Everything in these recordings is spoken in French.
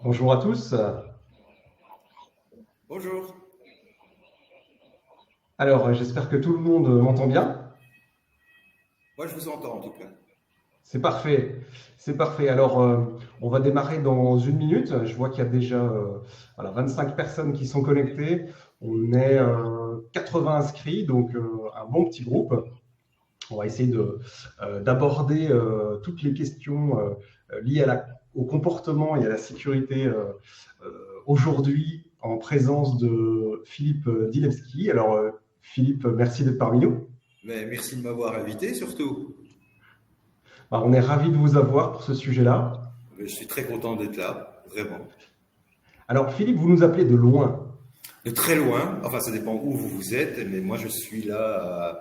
Bonjour à tous. Bonjour. Alors, j'espère que tout le monde m'entend bien. Moi, je vous entends en tout cas. C'est parfait. C'est parfait. Alors, on va démarrer dans une minute. Je vois qu'il y a déjà voilà, 25 personnes qui sont connectées. On est 80 inscrits, donc un bon petit groupe. On va essayer d'aborder toutes les questions liées au comportement et à la sécurité aujourd'hui en présence de Philippe Dilewski. Alors, Philippe, merci d'être parmi nous. Mais merci de m'avoir invité surtout. Alors, on est ravis de vous avoir pour ce sujet-là. Je suis très content d'être là, vraiment. Alors, Philippe, vous nous appelez de loin. De très loin, enfin ça dépend où vous vous êtes, mais moi je suis là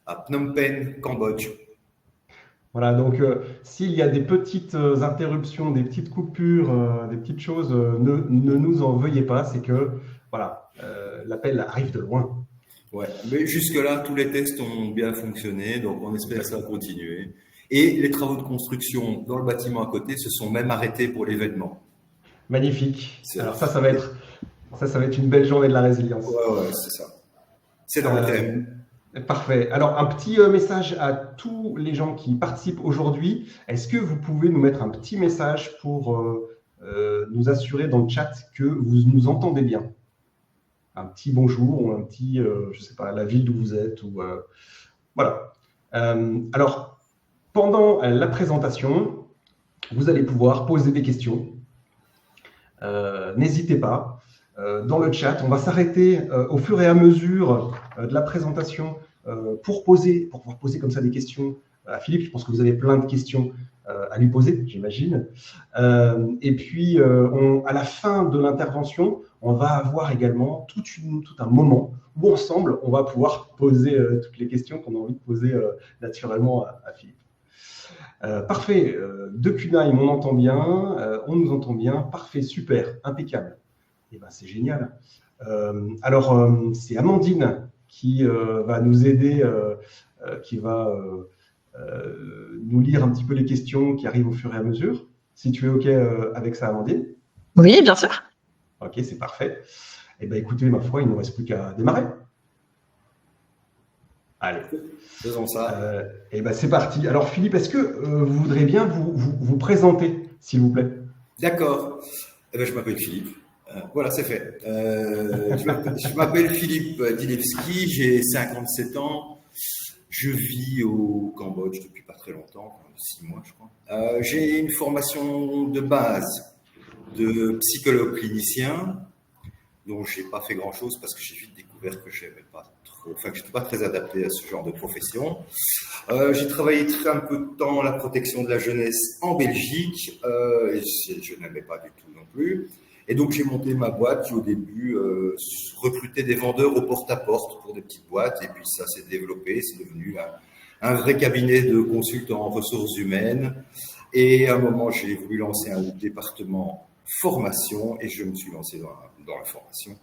à Phnom Penh, Cambodge. Voilà, donc s'il y a des petites interruptions, des petites coupures, des petites choses, ne nous en veuillez pas, c'est que voilà, l'appel arrive de loin. Ouais, mais jusque-là, tous les tests ont bien fonctionné, donc on espère que ça va Exactement. continuer. Et les travaux de construction dans le bâtiment à côté se sont même arrêtés pour l'événement. Magnifique. C'est- Alors ça va être une belle journée de la résilience. Ouais, ouais, c'est ça. C'est dans le Euh, thème. Parfait. Alors, un petit message à tous les gens qui participent aujourd'hui. Est-ce que vous pouvez nous mettre un petit message pour nous assurer dans le chat que vous nous entendez bien? Un petit bonjour ou un petit, je ne sais pas, la ville d'où vous êtes. Ou, voilà. Alors, pendant la présentation, vous allez pouvoir poser des questions. N'hésitez pas. Dans le chat, on va s'arrêter au fur et à mesure de la présentation pour pouvoir poser comme ça des questions à Philippe. Je pense que vous avez plein de questions à lui poser, j'imagine. Et puis, à la fin de l'intervention, on va avoir également tout un moment où ensemble, on va pouvoir poser toutes les questions qu'on a envie de poser naturellement à Philippe. Parfait. De Kunai, on entend bien, on nous entend bien. Parfait, super, impeccable. Eh ben, c'est génial. Alors, c'est Amandine qui va nous aider, qui va nous lire un petit peu les questions qui arrivent au fur et à mesure. Si tu es OK avec ça, Amandine. Oui, bien sûr. OK, c'est parfait. Eh bien, écoutez, ma foi, il ne nous reste plus qu'à démarrer. Allez. Faisons ça. Eh ben, c'est parti. Alors, Philippe, est-ce que vous voudrez bien vous présenter, s'il vous plaît? D'accord. Eh ben, je m'appelle Philippe. Voilà, c'est fait. Je m'appelle Philippe Dilewski, j'ai 57 ans. Je vis au Cambodge depuis pas très longtemps, 6 mois je crois. J'ai une formation de base de psychologue clinicien, dont j'ai pas fait grand-chose parce que j'ai vite découvert que j'aimais pas trop, enfin que j'étais pas très adapté à ce genre de profession. J'ai travaillé un peu de temps la protection de la jeunesse en Belgique, et je n'aimais pas du tout non plus. Et donc j'ai monté ma boîte qui au début recrutait des vendeurs au porte-à-porte pour des petites boîtes, et puis ça s'est développé, c'est devenu un vrai cabinet de consultants en ressources humaines. Et à un moment, j'ai voulu lancer un département formation, et je me suis lancé dans la formation.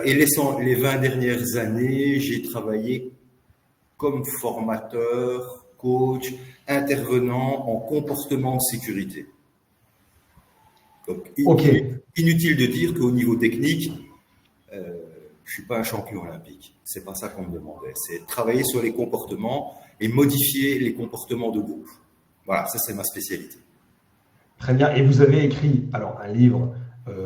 Et les 20 dernières années, j'ai travaillé comme formateur, coach, intervenant en comportement de sécurité. Donc, OK. inutile de dire qu'au niveau technique, je ne suis pas un champion olympique. C'est pas ça qu'on me demandait. C'est travailler sur les comportements et modifier les comportements de groupe. Voilà, ça c'est ma spécialité. Très bien. Et vous avez écrit alors un livre,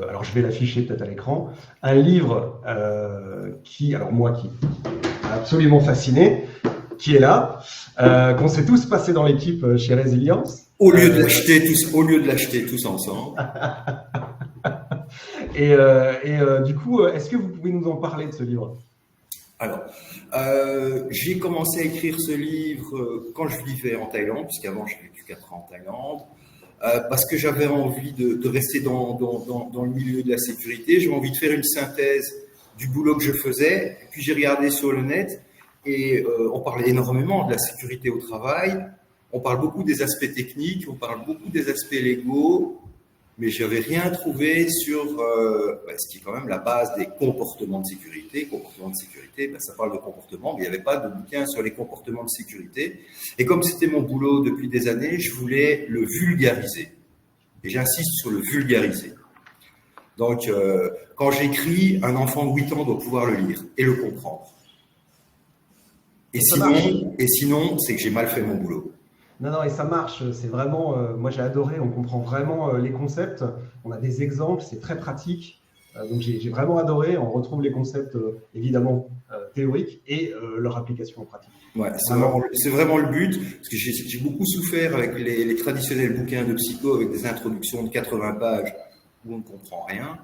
alors je vais l'afficher peut-être à l'écran, un livre alors moi qui m'a absolument fasciné, qui est là, qu'on s'est tous passé dans l'équipe chez Résilience. Au lieu de l'acheter tous ensemble. Du coup, est-ce que vous pouvez nous en parler de ce livre? Alors, j'ai commencé à écrire ce livre quand je vivais en Thaïlande, puisqu'avant j'ai vécu 4 ans en Thaïlande. Parce que j'avais envie de rester dans le milieu de la sécurité. J'avais envie de faire une synthèse du boulot que je faisais. Et puis j'ai regardé sur le net et on parlait énormément de la sécurité au travail. On parle beaucoup des aspects techniques, on parle beaucoup des aspects légaux, mais je n'avais rien trouvé sur ce qui est quand même la base des comportements de sécurité. Comportements de sécurité, ça parle de comportement, mais il n'y avait pas de bouquin sur les comportements de sécurité. Et comme c'était mon boulot depuis des années, je voulais le vulgariser. Et j'insiste sur le vulgariser. Donc, quand j'écris, un enfant de 8 ans doit pouvoir le lire et le comprendre. Et sinon, c'est que j'ai mal fait mon boulot. Non, et ça marche. C'est vraiment, moi j'ai adoré. On comprend vraiment les concepts. On a des exemples. C'est très pratique. Donc j'ai vraiment adoré. On retrouve les concepts évidemment théoriques et leur application en pratique. Ouais, c'est vraiment le but. Parce que j'ai beaucoup souffert avec les traditionnels bouquins de psycho avec des introductions de 80 pages où on ne comprend rien.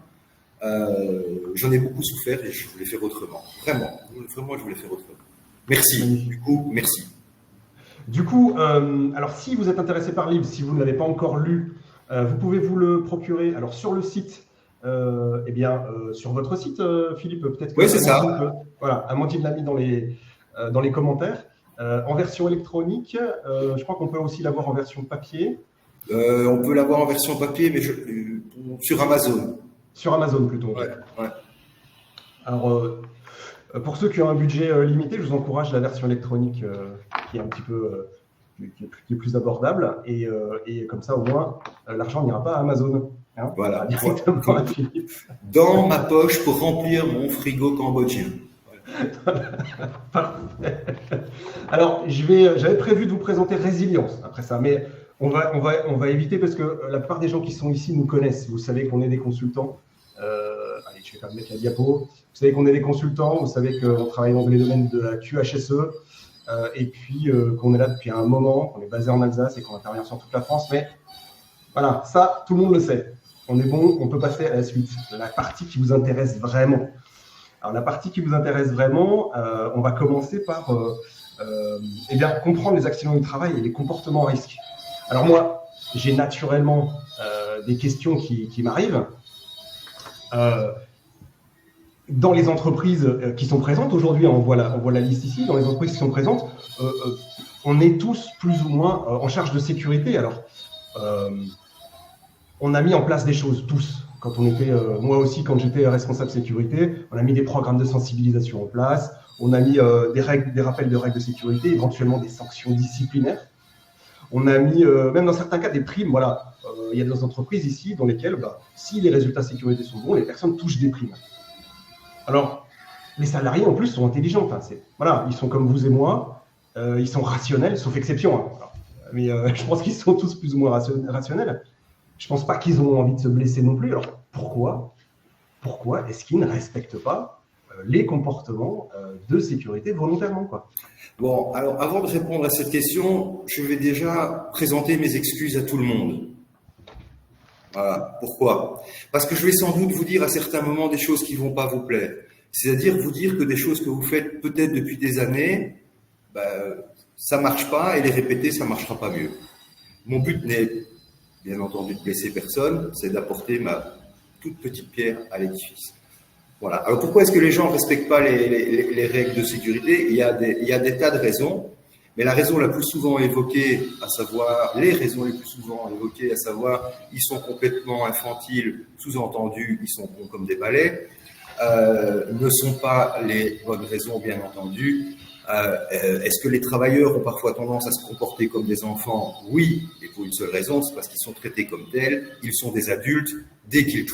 J'en ai beaucoup souffert et je voulais faire autrement. Vraiment, je voulais faire autrement. Merci. Du coup, merci. Du coup, alors si vous êtes intéressé par le livre, si vous ne l'avez pas encore lu, vous pouvez vous le procurer. Alors sur le site, sur votre site, Philippe, peut-être que oui, c'est ça. Voilà, Amandine l'a mis dans les commentaires. En version électronique, je crois qu'on peut aussi l'avoir en version papier. On peut l'avoir en version papier, mais sur Amazon. Sur Amazon plutôt. Ouais. Alors, pour ceux qui ont un budget limité, je vous encourage la version électronique qui est un petit peu qui est plus abordable. Et comme ça, au moins, l'argent n'ira pas à Amazon. Hein, voilà. Directement à Philippe. Dans ma poche pour remplir mon frigo cambodgien. Parfait. Alors, j'avais prévu de vous présenter Résilience après ça, mais on va éviter parce que la plupart des gens qui sont ici nous connaissent. Vous savez qu'on est des consultants. Allez, je vais pas mettre la diapo. Vous savez qu'on est des consultants. Vous savez qu'on travaille dans les domaines de la QHSE et puis qu'on est là depuis un moment, qu'on est basé en Alsace et qu'on intervient sur toute la France. Mais voilà, ça, tout le monde le sait. On est bon, on peut passer à la suite. La partie qui vous intéresse vraiment. Alors, la partie qui vous intéresse vraiment, on va commencer par comprendre les accidents du travail et les comportements à risque. Alors moi, j'ai naturellement des questions qui m'arrivent. Dans les entreprises qui sont présentes, aujourd'hui, on voit la liste ici, dans les entreprises qui sont présentes, on est tous plus ou moins en charge de sécurité. Alors, on a mis en place des choses, tous. Quand on était, moi aussi, quand j'étais responsable sécurité, on a mis des programmes de sensibilisation en place, on a mis des rappels de règles de sécurité, éventuellement des sanctions disciplinaires. On a mis, même dans certains cas, des primes. Voilà, il y a des entreprises ici dans lesquelles, si les résultats sécurité sont bons, les personnes touchent des primes. Alors, les salariés, en plus, sont intelligents. Enfin, voilà, ils sont comme vous et moi, ils sont rationnels, sauf exception. Hein. Mais je pense qu'ils sont tous plus ou moins rationnels. Je ne pense pas qu'ils ont envie de se blesser non plus. Alors, pourquoi est-ce qu'ils ne respectent pas les comportements de sécurité volontairement, quoi? Bon, alors avant de répondre à cette question, je vais déjà présenter mes excuses à tout le monde. Voilà. Pourquoi? Parce que je vais sans doute vous dire à certains moments des choses qui ne vont pas vous plaire. C'est-à-dire vous dire que des choses que vous faites peut-être depuis des années, ça ne marche pas, et les répéter, ça ne marchera pas mieux. Mon but n'est bien entendu de blesser personne, c'est d'apporter ma toute petite pierre à l'édifice. Voilà. Alors pourquoi est-ce que les gens ne respectent pas les règles de sécurité? Il y a des tas de raisons, mais la raison la plus souvent évoquée, les raisons les plus souvent évoquées, à savoir, ils sont complètement infantiles, sous-entendu, ils sont bons comme des balais, ne sont pas les bonnes raisons, bien entendu. Est-ce que les travailleurs ont parfois tendance à se comporter comme des enfants? Oui, et pour une seule raison, c'est parce qu'ils sont traités comme tels. Ils sont des adultes dès qu'ils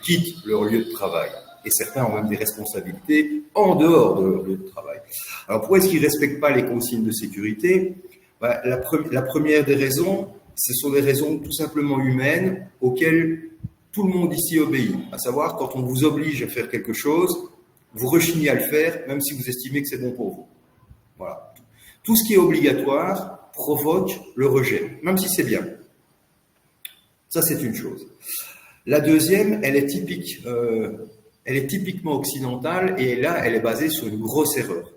quittent leur lieu de travail. Et certains ont même des responsabilités en dehors de leur lieu de travail. Alors pourquoi est-ce qu'ils ne respectent pas les consignes de sécurité? La première des raisons, ce sont des raisons tout simplement humaines auxquelles tout le monde ici obéit. À savoir, quand on vous oblige à faire quelque chose, vous rechignez à le faire, même si vous estimez que c'est bon pour vous. Voilà. Tout ce qui est obligatoire provoque le rejet, même si c'est bien. Ça, c'est une chose. La deuxième, elle est typiquement occidentale, et là, elle est basée sur une grosse erreur,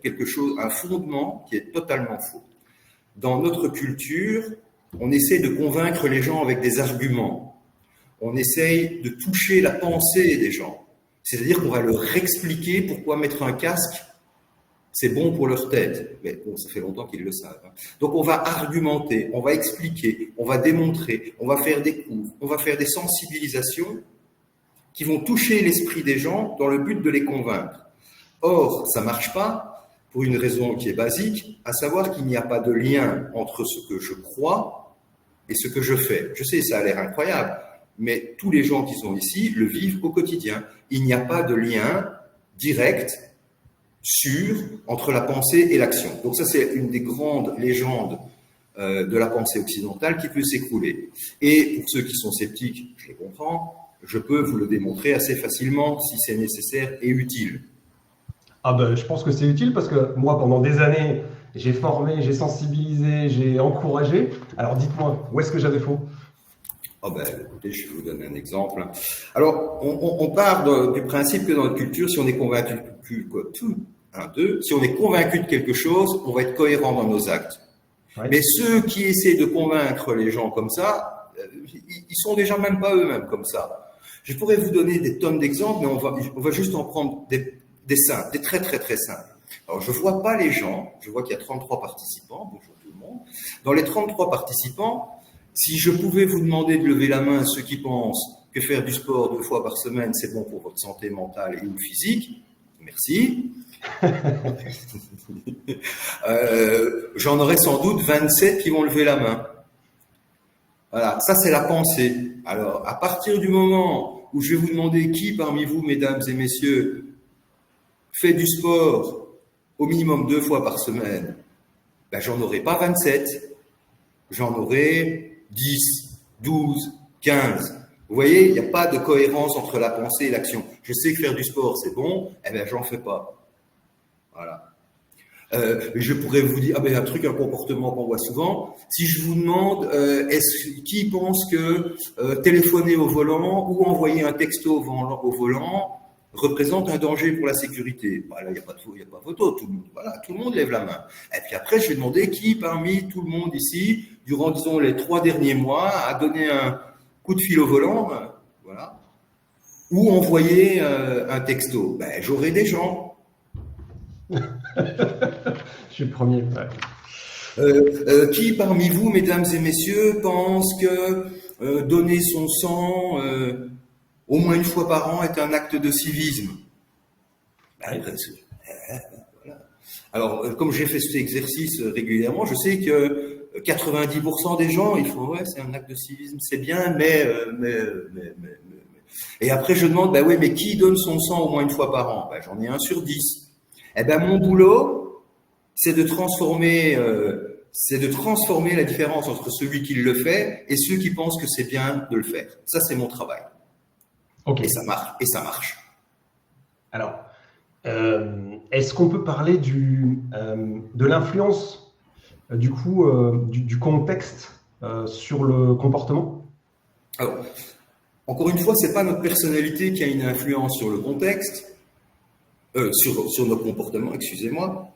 un fondement qui est totalement faux. Dans notre culture, on essaie de convaincre les gens avec des arguments. On essaye de toucher la pensée des gens. C'est-à-dire qu'on va leur expliquer pourquoi mettre un casque, c'est bon pour leur tête. Mais bon, ça fait longtemps qu'ils le savent. Donc on va argumenter, on va expliquer, on va démontrer, on va faire des cours, on va faire des sensibilisations qui vont toucher l'esprit des gens dans le but de les convaincre. Or, ça ne marche pas pour une raison qui est basique, à savoir qu'il n'y a pas de lien entre ce que je crois et ce que je fais. Je sais, ça a l'air incroyable, mais tous les gens qui sont ici le vivent au quotidien. Il n'y a pas de lien direct, sûr, entre la pensée et l'action. Donc ça, c'est une des grandes légendes de la pensée occidentale qui peut s'écrouler. Et pour ceux qui sont sceptiques, je les comprends, je peux vous le démontrer assez facilement si c'est nécessaire et utile. Ah ben, je pense que c'est utile parce que moi, pendant des années, j'ai formé, j'ai sensibilisé, j'ai encouragé. Alors dites-moi, où est-ce que j'avais faux? Oh ben, écoutez, je vais vous donner un exemple. Alors, on part du principe que dans notre culture, si on est convaincu si on est convaincu de quelque chose, on va être cohérent dans nos actes. Ouais. Mais ceux qui essaient de convaincre les gens comme ça, ils sont déjà même pas eux-mêmes comme ça. Je pourrais vous donner des tonnes d'exemples, mais on va juste en prendre des simples, des très très très simples. Alors, je vois pas les gens, je vois qu'il y a 33 participants, bonjour tout le monde. Dans les 33 participants, si je pouvais vous demander de lever la main ceux qui pensent que faire du sport 2 fois par semaine, c'est bon pour votre santé mentale et ou physique, merci. J'en aurai sans doute 27 qui vont lever la main. Voilà, ça c'est la pensée. Alors, à partir du moment où je vais vous demander qui parmi vous, mesdames et messieurs, fait du sport au minimum 2 fois par semaine, ben, j'en aurai pas 27, j'en aurai 10, 12, 15. Vous voyez, il n'y a pas de cohérence entre la pensée et l'action. Je sais que faire du sport, c'est bon, eh bien, j'en fais pas. Voilà. Je pourrais vous dire, un comportement qu'on voit souvent. Si je vous demande, qui pense que téléphoner au volant ou envoyer un texto au volant représente un danger pour la sécurité? Bah, là, il n'y a pas photo. Tout le monde lève la main. Et puis après, je vais demander qui parmi tout le monde ici, durant, disons, les 3 derniers mois, a donné un coup de fil au volant, voilà, ou envoyer un texto. Ben, j'aurai des gens. Je suis le premier. Ouais. Qui parmi vous, mesdames et messieurs, pense que donner son sang au moins 1 fois par an est un acte de civisme? Ben, voilà. Alors, comme j'ai fait cet exercice régulièrement, je sais que 90% des gens, ils font ouais, c'est un acte de civisme, c'est bien, mais. Et après, je demande, ben oui, mais qui donne son sang au moins 1 fois par an? Ben, j'en ai 1 sur 10. Eh ben, mon boulot, c'est de transformer la différence entre celui qui le fait et ceux qui pensent que c'est bien de le faire. Ça, c'est mon travail. Ok. Et ça marche. Alors, est-ce qu'on peut parler de l'influence du coup du contexte sur le comportement? Alors, encore une fois, c'est pas notre personnalité qui a une influence sur le contexte, sur nos comportements, excusez-moi.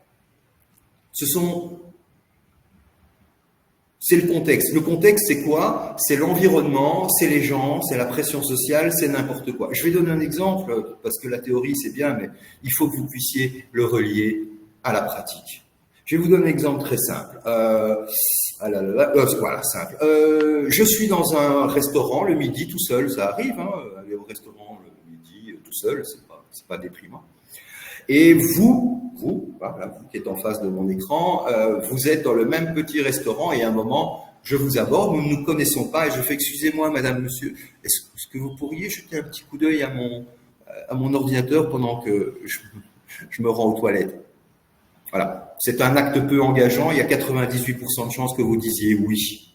C'est le contexte. Le contexte, c'est quoi? C'est l'environnement, c'est les gens, c'est la pression sociale, c'est n'importe quoi. Je vais donner un exemple, parce que la théorie, c'est bien, mais il faut que vous puissiez le relier à la pratique. Je vais vous donner un exemple très simple. Voilà, simple. Je suis dans un restaurant le midi tout seul, ça arrive, hein, aller au restaurant le midi tout seul, c'est pas déprimant. Et vous qui êtes en face de mon écran, vous êtes dans le même petit restaurant et à un moment, je vous aborde, nous ne nous connaissons pas et je fais excusez-moi, madame, monsieur, est-ce que vous pourriez jeter un petit coup d'œil à mon ordinateur pendant que je me rends aux toilettes? Voilà. C'est un acte peu engageant, il y a 98% de chances que vous disiez oui.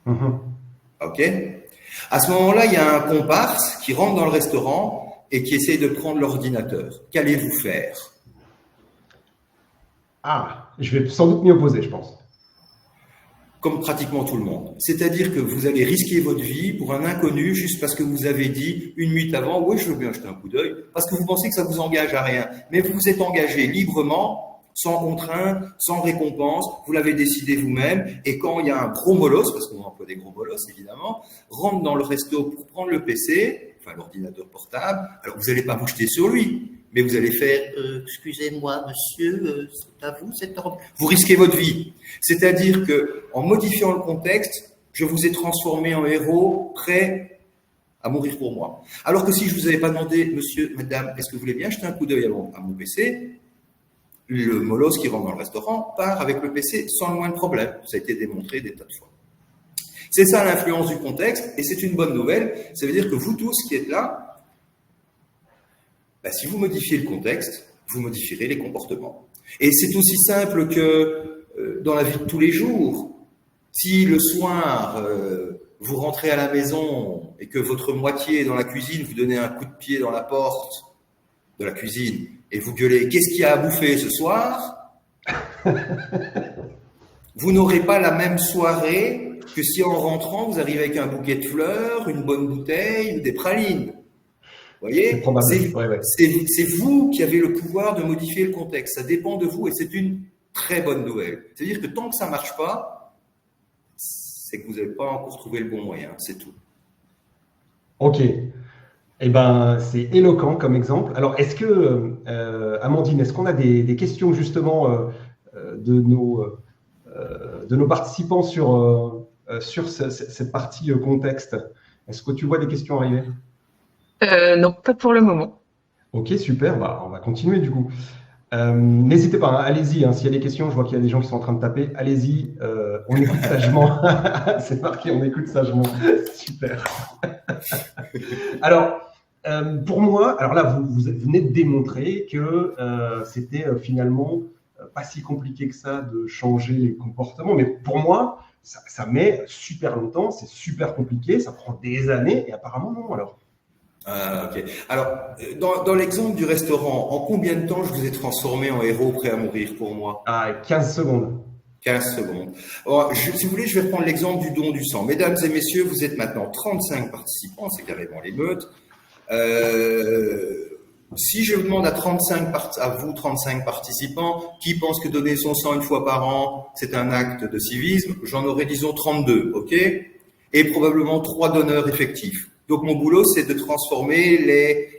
Ok? À ce moment-là, il y a un comparse qui rentre dans le restaurant et qui essaye de prendre l'ordinateur. Qu'allez-vous faire? Ah, je vais sans doute m'y opposer, je pense. Comme pratiquement tout le monde. C'est-à-dire que vous allez risquer votre vie pour un inconnu juste parce que vous avez dit 1 minute avant, oui, je veux bien jeter un coup d'œil, parce que vous pensez que ça vous engage à rien. Mais vous vous êtes engagé librement, sans contrainte, sans récompense, vous l'avez décidé vous-même, et quand il y a un gros molosse, parce qu'on emploie des gros molosses évidemment, rentre dans le resto pour prendre le PC, enfin l'ordinateur portable, alors vous n'allez pas vous jeter sur lui, mais vous allez faire excusez-moi monsieur, c'est à vous cet ordre. Vous risquez votre vie. C'est-à-dire que en modifiant le contexte, je vous ai transformé en héros prêt à mourir pour moi. Alors que si je vous avais pas demandé, monsieur, madame, est-ce que vous voulez bien jeter un coup d'œil à mon PC, le molosse qui rentre dans le restaurant part avec le PC sans le moindre problème. Ça a été démontré des tas de fois. C'est ça l'influence du contexte, et c'est une bonne nouvelle. Ça veut dire que vous tous qui êtes là, ben, si vous modifiez le contexte, vous modifierez les comportements. Et c'est aussi simple que dans la vie de tous les jours. Si le soir, vous rentrez à la maison et que votre moitié est dans la cuisine, vous donnez un coup de pied dans la porte de la cuisine et vous gueulez « Qu'est-ce qu'il y a à bouffer ce soir ?» Vous n'aurez pas la même soirée que si en rentrant, vous arrivez avec un bouquet de fleurs, une bonne bouteille ou des pralines. Vous voyez, c'est vous qui avez le pouvoir de modifier le contexte. Ça dépend de vous et c'est une très bonne nouvelle. C'est-à-dire que tant que ça ne marche pas, c'est que vous n'avez pas encore trouvé le bon moyen, c'est tout. Ok. Eh ben, c'est éloquent comme exemple. Alors, est-ce que, Amandine, est-ce qu'on a des questions justement de nos participants sur cette partie contexte? Est-ce que tu vois des questions arriver? Non, pas pour le moment. Ok, super. Bah, on va continuer du coup. N'hésitez pas, hein, allez-y. Hein, s'il y a des questions, je vois qu'il y a des gens qui sont en train de taper. Allez-y, on écoute sagement. C'est marqué, on écoute sagement. Super. Alors, pour moi, alors là, vous venez de démontrer que c'était finalement pas si compliqué que ça de changer les comportements. Mais pour moi, ça met super longtemps, c'est super compliqué, ça prend des années et apparemment non. Alors. Ok. Alors, dans l'exemple du restaurant, en combien de temps je vous ai transformé en héros prêt à mourir pour moi? 15 secondes. 15 secondes. Alors, si vous voulez, je vais reprendre l'exemple du don du sang. Mesdames et messieurs, vous êtes maintenant 35 participants, c'est carrément l'émeute. Si je vous demande à vous 35 participants, qui pense que donner son sang une fois par an, c'est un acte de civisme, j'en aurai disons 32, ok? Et probablement 3 donneurs effectifs. Donc mon boulot, c'est de transformer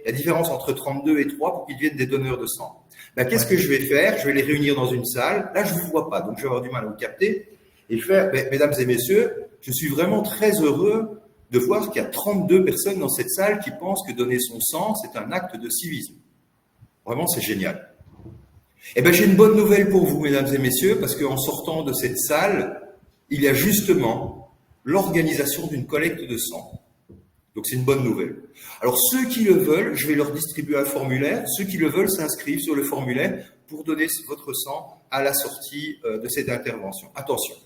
la différence entre 32 et 3 pour qu'ils deviennent des donneurs de sang. Ben, qu'est-ce que je vais faire? Je vais les réunir dans une salle. Là, je ne vous vois pas, donc je vais avoir du mal à vous capter. Et faire, mesdames et messieurs, je suis vraiment très heureux de voir qu'il y a 32 personnes dans cette salle qui pensent que donner son sang, c'est un acte de civisme. Vraiment, c'est génial. Eh ben, j'ai une bonne nouvelle pour vous, mesdames et messieurs, parce qu'en sortant de cette salle, il y a justement l'organisation d'une collecte de sang. Donc, c'est une bonne nouvelle. Alors, ceux qui le veulent, je vais leur distribuer un formulaire. Ceux qui le veulent s'inscrivent sur le formulaire pour donner votre sang à la sortie de cette intervention. Attention,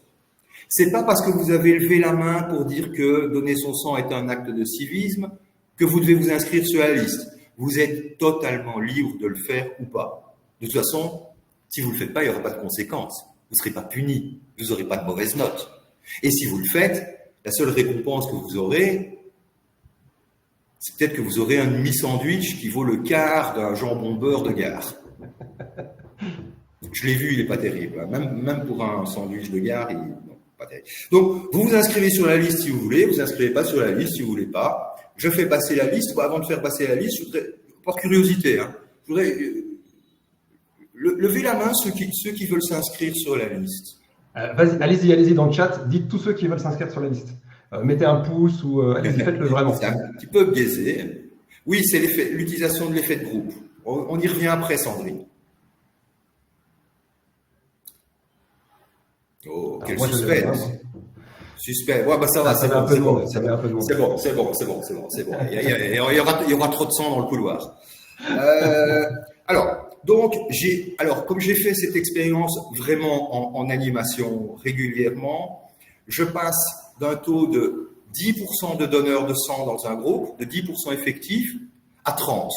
c'est pas parce que vous avez levé la main pour dire que donner son sang est un acte de civisme que vous devez vous inscrire sur la liste. Vous êtes totalement libre de le faire ou pas. De toute façon, si vous ne le faites pas, il n'y aura pas de conséquences. Vous ne serez pas puni. Vous n'aurez pas de mauvaise note. Et si vous le faites, la seule récompense que vous aurez, c'est peut-être que vous aurez un demi-sandwich qui vaut le quart d'un jambon beurre de gare. Je l'ai vu, il n'est pas terrible. Même pour un sandwich de gare, non, pas terrible. Donc, vous vous inscrivez sur la liste si vous voulez, vous inscrivez pas sur la liste si vous voulez pas. Je fais passer la liste. Avant de faire passer la liste, je voudrais, par curiosité, je voudrais lever la main ceux qui veulent s'inscrire sur la liste. Allez-y dans le chat, dites tous ceux qui veulent s'inscrire sur la liste. Mettez un pouce ou allez-y, faites-le vraiment. C'est un petit peu biaisé. Oui, c'est l'utilisation de l'effet de groupe. On y revient après, Sandrine. Oh, quel suspense. Suspense. Ouais, bah ça va, c'est bon. C'est bon. Il y aura trop de sang dans le couloir. Comme j'ai fait cette expérience vraiment en animation régulièrement, je passe d'un taux de 10% de donneurs de sang dans un groupe, de 10% effectifs, à 30%.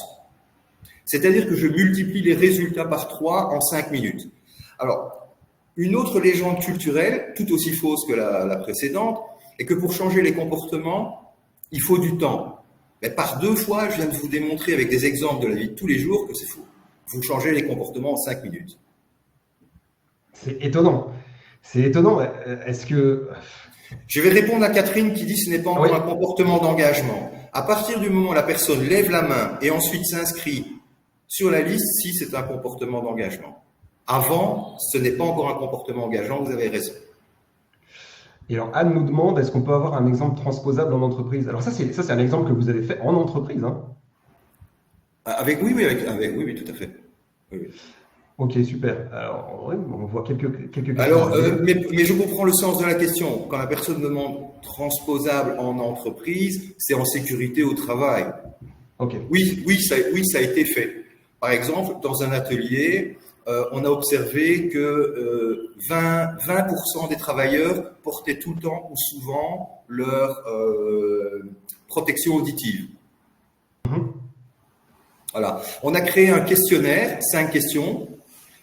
C'est-à-dire que je multiplie les résultats par 3 en 5 minutes. Alors, une autre légende culturelle, tout aussi fausse que la précédente, est que pour changer les comportements, il faut du temps. Mais par 2 fois, je viens de vous démontrer avec des exemples de la vie de tous les jours que c'est faux. Vous changez les comportements en 5 minutes. C'est étonnant. Est-ce que... Je vais répondre à Catherine qui dit que ce n'est pas encore un comportement d'engagement. À partir du moment où la personne lève la main et ensuite s'inscrit sur la liste, si c'est un comportement d'engagement. Avant, ce n'est pas encore un comportement engageant, vous avez raison. Et alors Anne nous demande, est-ce qu'on peut avoir un exemple transposable en entreprise? Alors ça c'est un exemple que vous avez fait en entreprise. Hein. Oui, tout à fait. Oui. Ok, super. Alors, ouais, on voit quelques questions Alors, arriver. mais je comprends le sens de la question. Quand la personne demande transposable en entreprise, c'est en sécurité au travail. Ok. Oui, ça a été fait. Par exemple, dans un atelier, on a observé que 20% des travailleurs portaient tout le temps ou souvent leur protection auditive. Mhm. Voilà. On a créé un questionnaire, 5 questions.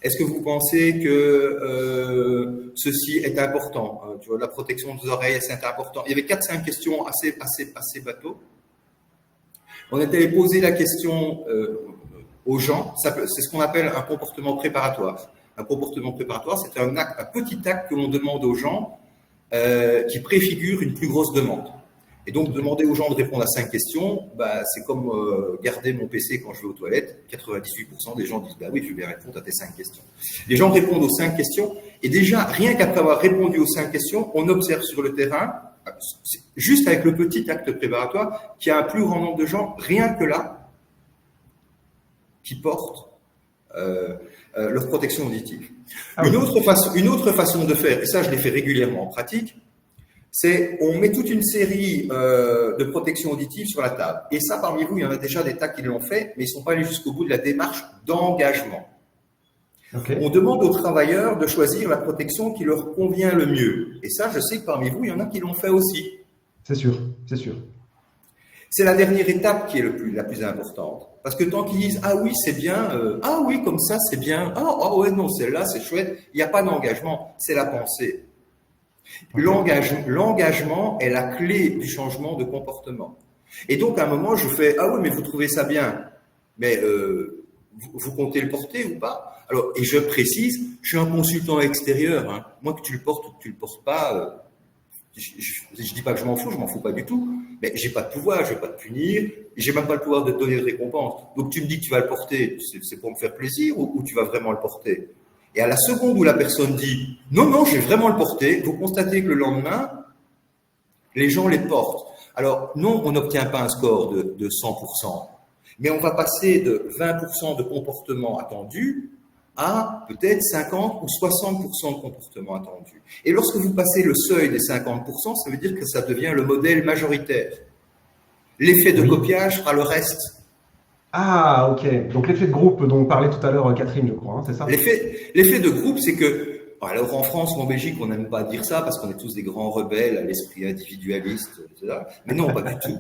Est-ce que vous pensez que ceci est important? Tu vois, la protection des oreilles, c'est important. Il y avait 4-5 questions assez bateaux. On est allé poser la question aux gens. C'est ce qu'on appelle un comportement préparatoire. Un comportement préparatoire, c'est un petit acte que l'on demande aux gens qui préfigure une plus grosse demande. Et donc, demander aux gens de répondre à 5 questions, bah, c'est comme garder mon PC quand je vais aux toilettes. 98% des gens disent, bah oui, je vais bien répondre à tes 5 questions. Les gens répondent aux 5 questions, et déjà, rien qu'après avoir répondu aux 5 questions, on observe sur le terrain, juste avec le petit acte préparatoire, qu'il y a un plus grand nombre de gens, rien que là, qui portent leur protection auditive. Ah oui. Une autre façon de faire, et ça je l'ai fait régulièrement en pratique, c'est on met toute une série de protections auditives sur la table. Et ça, parmi vous, il y en a déjà des tas qui l'ont fait, mais ils ne sont pas allés jusqu'au bout de la démarche d'engagement. Ok. On demande aux travailleurs de choisir la protection qui leur convient le mieux. Et ça, je sais que parmi vous, il y en a qui l'ont fait aussi. C'est sûr, c'est sûr. C'est la dernière étape qui est la plus importante. Parce que tant qu'ils disent « Ah oui, c'est bien ah oui, comme ça, c'est bien. Ah ouais, non, celle-là, c'est chouette », il n'y a pas d'engagement, c'est la pensée. Ok. L'engagement est la clé du changement de comportement. Et donc, à un moment, je fais « Ah oui, mais vous trouvez ça bien, mais vous comptez le porter ou pas ?» Alors, et je précise, je suis un consultant extérieur. Hein. Moi, que tu le portes ou que tu le portes pas, je dis pas que je m'en fous pas du tout. Mais j'ai pas de pouvoir, je vais pas te punir, j'ai même pas le pouvoir de te donner de récompense. Donc, tu me dis que tu vas le porter, c'est pour me faire plaisir ou tu vas vraiment le porter? Et à la seconde où la personne dit « Non, non, je vais vraiment le porter », vous constatez que le lendemain, les gens les portent. Alors, non, on n'obtient pas un score de 100%, mais on va passer de 20% de comportement attendu à peut-être 50 ou 60% de comportement attendu. Et lorsque vous passez le seuil des 50%, ça veut dire que ça devient le modèle majoritaire. L'effet de Oui. copiage fera le reste. Ah, ok. Donc l'effet de groupe dont parlait tout à l'heure Catherine, je crois, hein, c'est ça? L'effet de groupe, c'est que, alors en France ou en Belgique, on n'aime pas dire ça parce qu'on est tous des grands rebelles à l'esprit individualiste, etc. Mais non, pas du tout.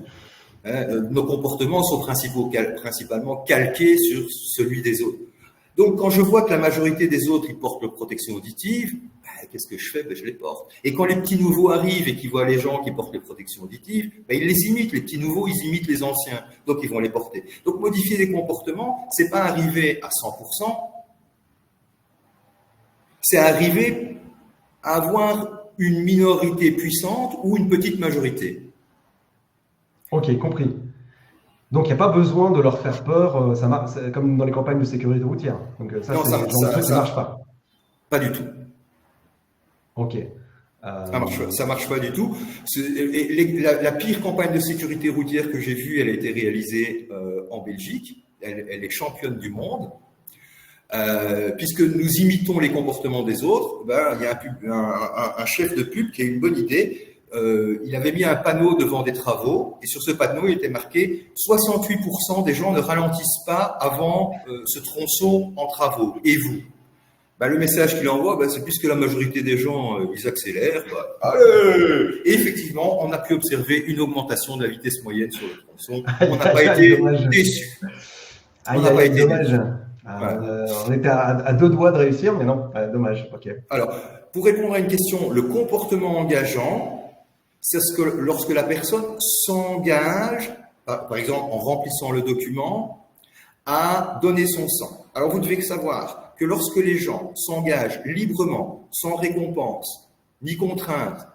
Nos comportements sont principalement calqués sur celui des autres. Donc, quand je vois que la majorité des autres, ils portent leur protection auditive, qu'est-ce que je fais? Je les porte. Et quand les petits nouveaux arrivent et qu'ils voient les gens qui portent les protections auditives, ils les imitent. Les petits nouveaux, ils imitent les anciens. Donc, ils vont les porter. Donc, modifier les comportements, c'est pas arriver à 100%, c'est arriver à avoir une minorité puissante ou une petite majorité. Ok, compris. Donc, il n'y a pas besoin de leur faire peur, comme dans les campagnes de sécurité routière. Donc, ça, Non, c'est le genre de truc qui ne marche pas. Pas du tout. Ok. Ça marche pas du tout. La pire campagne de sécurité routière que j'ai vue, elle a été réalisée en Belgique. Elle est championne du monde. Puisque nous imitons les comportements des autres, il y a un chef de pub qui a une bonne idée. Il avait mis un panneau devant des travaux et sur ce panneau, il était marqué 68% des gens ne ralentissent pas avant ce tronçon en travaux. Et vous? Le message qu'il envoie, c'est puisque la majorité des gens, ils accélèrent. Allez! Et effectivement, on a pu observer une augmentation de la vitesse moyenne sur le tronçon. On n'a pas été déçus. Dommage. On était à 2 doigts de réussir, mais non, dommage. Ok. Alors, pour répondre à une question, le comportement engageant, c'est lorsque la personne s'engage, par exemple en remplissant le document, à donner son sang. Alors, vous devez savoir que lorsque les gens s'engagent librement, sans récompense, ni contrainte,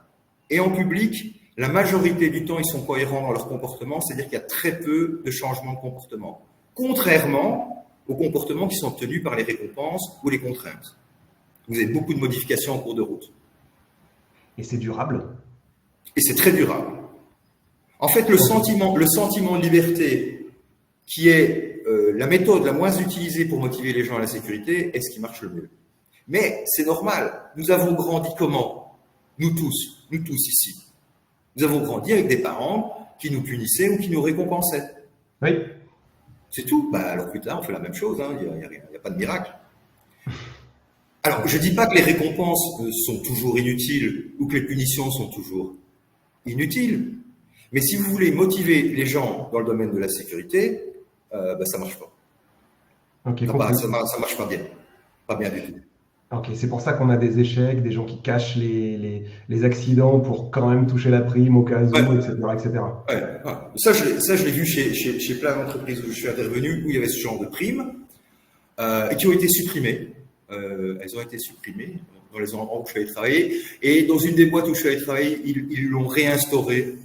et en public, la majorité du temps, ils sont cohérents dans leur comportement, c'est-à-dire qu'il y a très peu de changements de comportement. Contrairement aux comportements qui sont obtenus par les récompenses ou les contraintes. Vous avez beaucoup de modifications en cours de route. Et c'est durable? Et c'est très durable. En fait, le sentiment de liberté qui est la méthode la moins utilisée pour motiver les gens à la sécurité est ce qui marche le mieux. Mais c'est normal. Nous avons grandi comment? Nous tous ici. Nous avons grandi avec des parents qui nous punissaient ou qui nous récompensaient. Oui. C'est tout. Alors plus tard, on fait la même chose. Il n'y a pas de miracle. Alors, je ne dis pas que les récompenses sont toujours inutiles ou que les punitions sont toujours inutiles. Mais si vous voulez motiver les gens dans le domaine de la sécurité, ça ne marche pas. Ok, Ça marche pas bien. Pas bien du tout. Ok, c'est pour ça qu'on a des échecs, des gens qui cachent les accidents pour quand même toucher la prime au cas où, etc. etc. Ouais. Ça, je l'ai vu chez plein d'entreprises où je suis intervenu, où il y avait ce genre de primes et qui ont été supprimées. Elles ont été supprimées dans les endroits où je suis allé travailler. Et dans une des boîtes où je suis allé travailler, ils l'ont réinstaurée.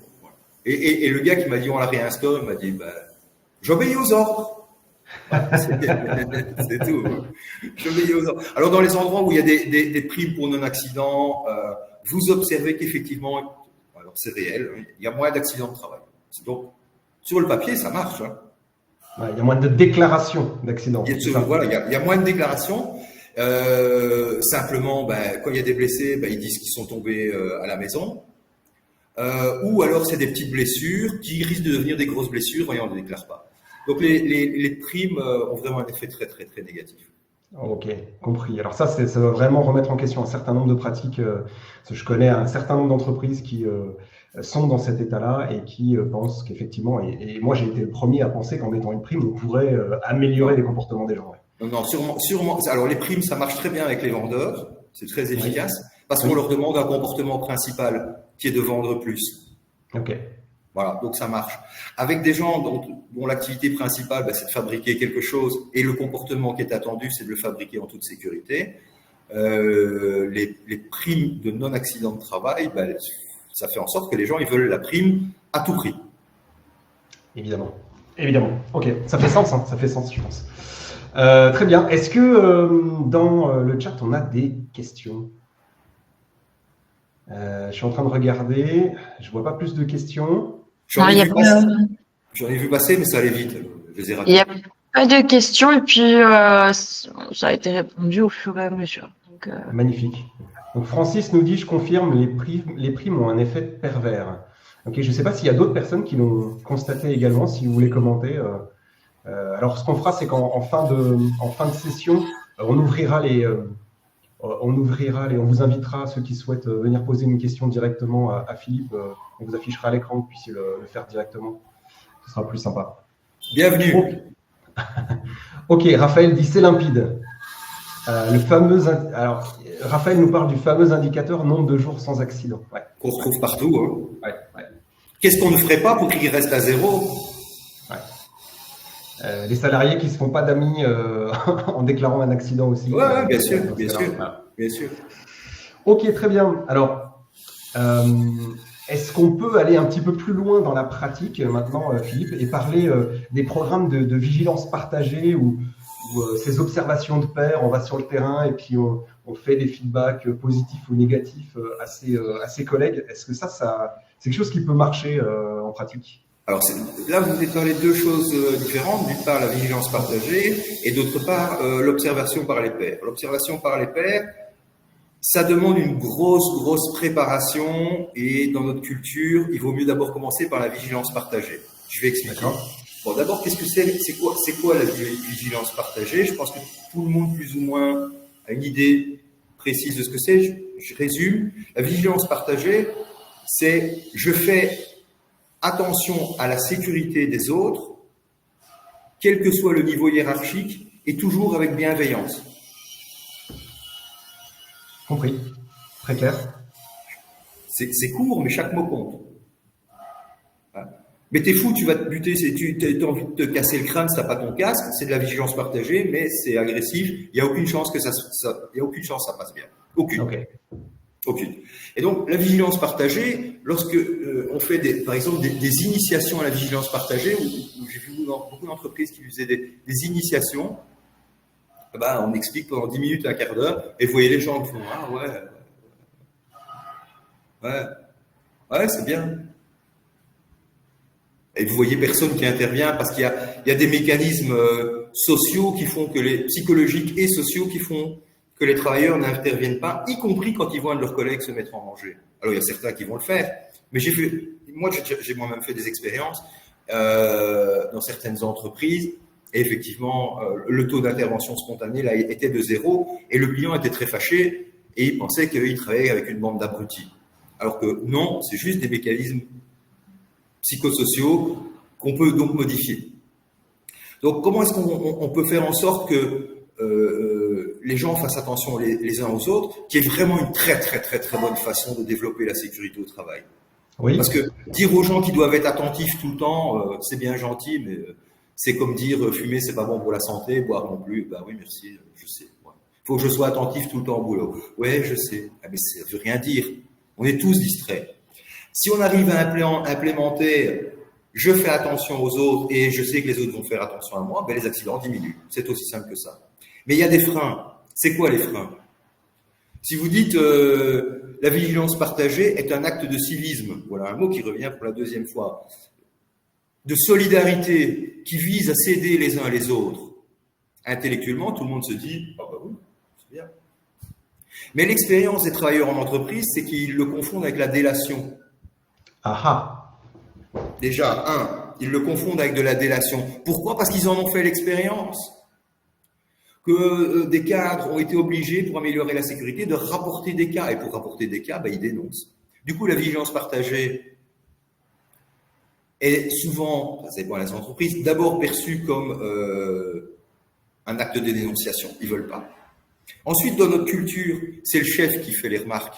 Et le gars qui m'a dit on la réinstaure, il m'a dit j'obéis aux ordres. C'est tout. J'obéis aux ordres. Alors dans les endroits où il y a des primes pour non-accident, vous observez qu'effectivement, alors c'est réel, il y a moins d'accidents de travail. Donc sur le papier, ça marche. Ouais, il y a moins de déclarations d'accidents. Il y a moins de déclarations. Simplement, quand il y a des blessés, ils disent qu'ils sont tombés à la maison. Ou alors c'est des petites blessures qui risquent de devenir des grosses blessures et on ne les déclare pas. Donc les primes ont vraiment un effet très très très négatif. Ok, compris. Alors ça va vraiment remettre en question un certain nombre de pratiques. Je connais un certain nombre d'entreprises qui sont dans cet état-là et qui pensent qu'effectivement, et moi j'ai été le premier à penser qu'en mettant une prime, on pourrait améliorer les comportements des gens. Ouais. Non, sûrement. Alors les primes, ça marche très bien avec les vendeurs, c'est très efficace, parce qu'on leur demande un comportement principal qui est de vendre plus. Ok. Voilà, donc ça marche. Avec des gens dont l'activité principale, c'est de fabriquer quelque chose et le comportement qui est attendu, c'est de le fabriquer en toute sécurité, les primes de non-accident de travail, ça fait en sorte que les gens ils veulent la prime à tout prix. Évidemment. Ok, ça fait sens, ça fait sens, je pense. Très bien. Est-ce que dans le chat, on a des questions? Je suis en train de regarder. Je vois pas plus de questions. J'en ai vu passer, mais ça allait vite. Je les ai ratés. Il n'y a pas de questions et puis ça a été répondu au fur et à mesure. Donc, Magnifique. Donc Francis nous dit, je confirme, les primes ont un effet pervers. Ok, je ne sais pas s'il y a d'autres personnes qui l'ont constaté également, si vous voulez commenter. Alors ce qu'on fera, c'est qu'en fin de session, on vous invitera, ceux qui souhaitent venir poser une question directement à Philippe, on vous affichera à l'écran, que vous puissiez le faire directement. Ce sera plus sympa. Bienvenue. Ok, Raphaël dit c'est limpide. Alors, Raphaël nous parle du fameux indicateur nombre de jours sans accident. Ouais. Qu'on retrouve partout. Ouais. Qu'est-ce qu'on ne ferait pas pour qu'il reste à zéro? Les salariés qui ne se font pas d'amis en déclarant un accident aussi. Oui, bien sûr. Ok, très bien. Alors, est-ce qu'on peut aller un petit peu plus loin dans la pratique maintenant, Philippe, et parler des programmes de vigilance partagée ou ces observations de pair, on va sur le terrain et puis on fait des feedbacks positifs ou négatifs à ses collègues. Est-ce que ça c'est quelque chose qui peut marcher en pratique? Alors là, vous êtes dans les deux choses différentes. D'une part, la vigilance partagée et d'autre part, l'observation par les pairs. L'observation par les pairs, ça demande une grosse préparation et dans notre culture, il vaut mieux d'abord commencer par la vigilance partagée. Je vais expliquer. Bon, d'abord, qu'est-ce que c'est quoi la vigilance partagée? Je pense que tout le monde, plus ou moins, a une idée précise de ce que c'est. Je résume. La vigilance partagée, c'est je fais attention à la sécurité des autres, quel que soit le niveau hiérarchique, et toujours avec bienveillance. Compris. Très clair. C'est court, mais chaque mot compte. Mais t'es fou, tu vas te buter, tu as envie de te casser le crâne si t'as pas ton casque, c'est de la vigilance partagée, mais c'est agressif, il n'y a aucune chance que ça passe bien. Aucune. Okay. Aucune. Et donc, la vigilance partagée, lorsque on fait par exemple des initiations à la vigilance partagée, où j'ai vu beaucoup d'entreprises qui faisaient des initiations, on explique pendant 10 minutes, un quart d'heure, et vous voyez les gens qui font « Ah ouais, c'est bien ». Et vous voyez personne qui intervient parce qu'il y a des mécanismes sociaux qui font que psychologiques et sociaux qui font que les travailleurs n'interviennent pas, y compris quand ils voient un de leurs collègues se mettre en danger. Alors il y a certains qui vont le faire, mais j'ai moi-même fait des expériences dans certaines entreprises, et effectivement le taux d'intervention spontanée là était de 0, et le client était très fâché et il pensait qu'il travaillait avec une bande d'abrutis. Alors que non, c'est juste des mécanismes psychosociaux qu'on peut donc modifier. Donc, comment est-ce qu'on peut faire en sorte que les gens fassent attention les uns aux autres, qui est vraiment une très bonne façon de développer la sécurité au travail. Oui. Parce que dire aux gens qu'ils doivent être attentifs tout le temps, c'est bien gentil, mais c'est comme dire fumer, c'est pas bon pour la santé, boire non plus. Ben oui, merci, je sais. Il faut que je sois attentif tout le temps au boulot. Ouais, je sais. Ah, mais ça veut rien dire. On est tous distraits. Si on arrive à implémenter je fais attention aux autres et je sais que les autres vont faire attention à moi, ben les accidents diminuent. C'est aussi simple que ça. Mais il y a des freins. C'est quoi les freins? Si vous dites la vigilance partagée est un acte de civisme, voilà un mot qui revient pour la deuxième fois, de solidarité qui vise à s'aider les uns les autres, intellectuellement, tout le monde se dit « Ah bah oui, c'est bien ». Mais l'expérience des travailleurs en entreprise, c'est qu'ils le confondent avec la délation. Ah. Déjà, ils le confondent avec de la délation. Pourquoi? Parce qu'ils en ont fait l'expérience. Que des cadres ont été obligés, pour améliorer la sécurité, de rapporter des cas. Et pour rapporter des cas, ils dénoncent. Du coup, la vigilance partagée est souvent, ça dépend des entreprises, d'abord perçue comme un acte de dénonciation. Ils ne veulent pas. Ensuite, dans notre culture, c'est le chef qui fait les remarques.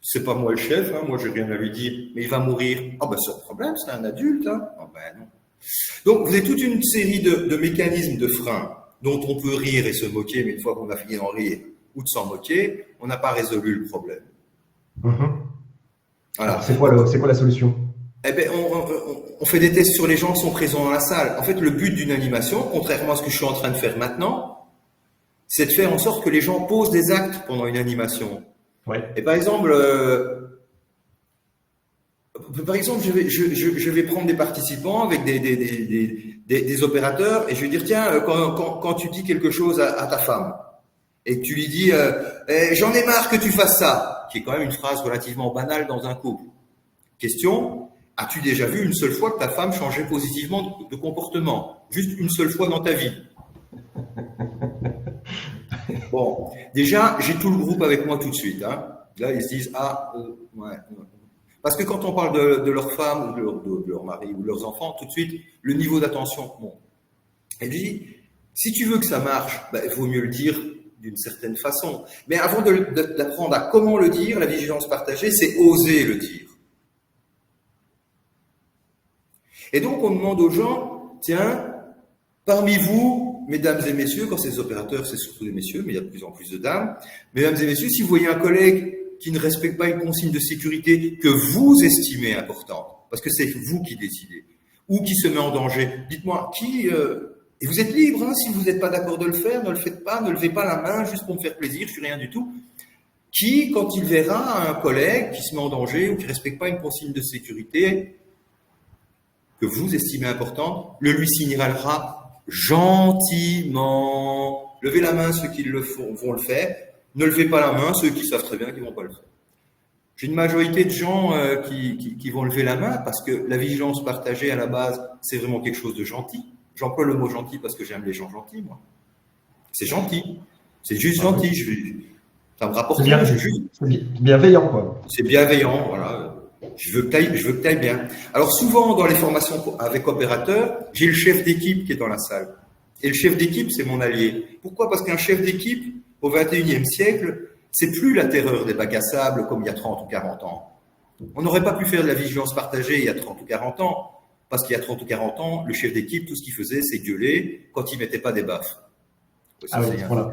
C'est pas moi le chef, moi j'ai rien à lui dire, mais il va mourir. Ah ben c'est un problème, c'est un adulte. Ah ben non. Donc vous avez toute une série de mécanismes de freins dont on peut rire et se moquer, mais une fois qu'on a fini d'en rire ou de s'en moquer, on n'a pas résolu le problème. Voilà. C'est quoi la solution? Eh ben, on fait des tests sur les gens qui sont présents dans la salle. En fait, le but d'une animation, contrairement à ce que je suis en train de faire maintenant, c'est de faire en sorte que les gens posent des actes pendant une animation. Ouais. Et par exemple, je vais prendre des participants avec des opérateurs et je vais dire tiens, quand tu dis quelque chose à ta femme et que tu lui dis j'en ai marre que tu fasses ça, qui est quand même une phrase relativement banale dans un couple. Question, as-tu déjà vu une seule fois que ta femme changeait positivement de comportement? Juste une seule fois dans ta vie? Bon, déjà, j'ai tout le groupe avec moi tout de suite. Là, ils se disent, ouais. Parce que quand on parle de leur femme ou de leur mari ou de leurs enfants, tout de suite, le niveau d'attention monte. Elle dit, si tu veux que ça marche, il vaut mieux le dire d'une certaine façon. Mais avant d'apprendre à comment le dire, la vigilance partagée, c'est oser le dire. Et donc, on demande aux gens, tiens, parmi vous, mesdames et messieurs, quand c'est des opérateurs, c'est surtout des messieurs, mais il y a de plus en plus de dames. Mesdames et messieurs, si vous voyez un collègue qui ne respecte pas une consigne de sécurité que vous estimez importante, parce que c'est vous qui décidez, ou qui se met en danger, dites-moi, et vous êtes libre, si vous n'êtes pas d'accord de le faire, ne le faites pas, ne levez pas la main juste pour me faire plaisir, je suis rien du tout. Qui, quand il verra un collègue qui se met en danger ou qui ne respecte pas une consigne de sécurité que vous estimez importante, le lui signalera gentiment. Levez la main ceux qui le font, vont le faire. Ne levez pas la main ceux qui savent très bien qu'ils ne vont pas le faire. J'ai une majorité de gens qui vont lever la main parce que la vigilance partagée à la base, c'est vraiment quelque chose de gentil. J'emploie le mot gentil parce que j'aime les gens gentils, moi. C'est gentil. C'est juste gentil. Ça me rapporte rien. C'est bienveillant, quoi. C'est bienveillant, voilà. Je veux que tu ailles bien. Alors souvent, dans les formations avec opérateurs, j'ai le chef d'équipe qui est dans la salle. Et le chef d'équipe, c'est mon allié. Pourquoi? Parce qu'un chef d'équipe, au XXIe siècle, c'est plus la terreur des bacs à sable comme il y a 30 ou 40 ans. On n'aurait pas pu faire de la vigilance partagée il y a 30 ou 40 ans, parce qu'il y a 30 ou 40 ans, le chef d'équipe, tout ce qu'il faisait, c'est gueuler quand il ne mettait pas des baffes. Voilà.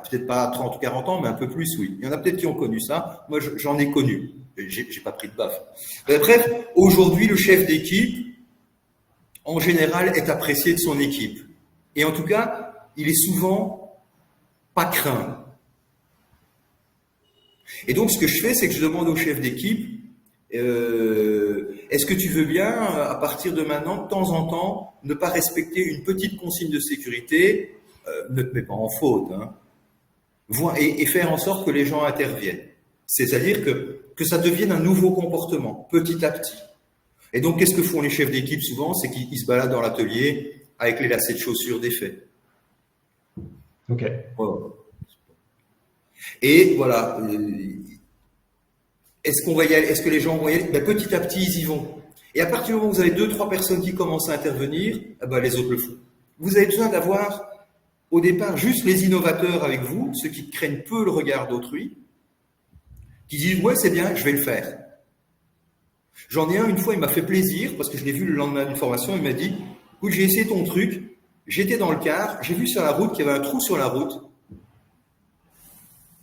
Peut-être pas 30 ou 40 ans, mais un peu plus, oui. Il y en a peut-être qui ont connu ça. Moi, j'en ai connu. J'ai pas pris de baffe. Bref, aujourd'hui, le chef d'équipe, en général, est apprécié de son équipe. Et en tout cas, il est souvent pas craint. Et donc, ce que je fais, c'est que je demande au chef d'équipe, Est-ce que tu veux bien, à partir de maintenant, de temps en temps, ne pas respecter une petite consigne de sécurité, ne te mets pas en faute, hein, et faire en sorte que les gens interviennent. C'est-à-dire que ça devienne un nouveau comportement, petit à petit. Et donc, qu'est-ce que font les chefs d'équipe souvent? C'est qu'ils se baladent dans l'atelier avec les lacets de chaussures défaits. Ok. Voilà. Et voilà. Est-ce qu'on va y aller? Est-ce que les gens vont y aller? Ben, petit à petit, ils y vont. Et à partir du moment où vous avez 2-3 personnes qui commencent à intervenir, ben, les autres le font. Vous avez besoin d'avoir, au départ, juste les innovateurs avec vous, ceux qui craignent peu le regard d'autrui, qui disent « ouais, c'est bien, je vais le faire ». J'en ai un, une fois, il m'a fait plaisir, parce que je l'ai vu le lendemain d'une formation, il m'a dit « écoute, j'ai essayé ton truc, j'étais dans le car, j'ai vu sur la route qu'il y avait un trou sur la route,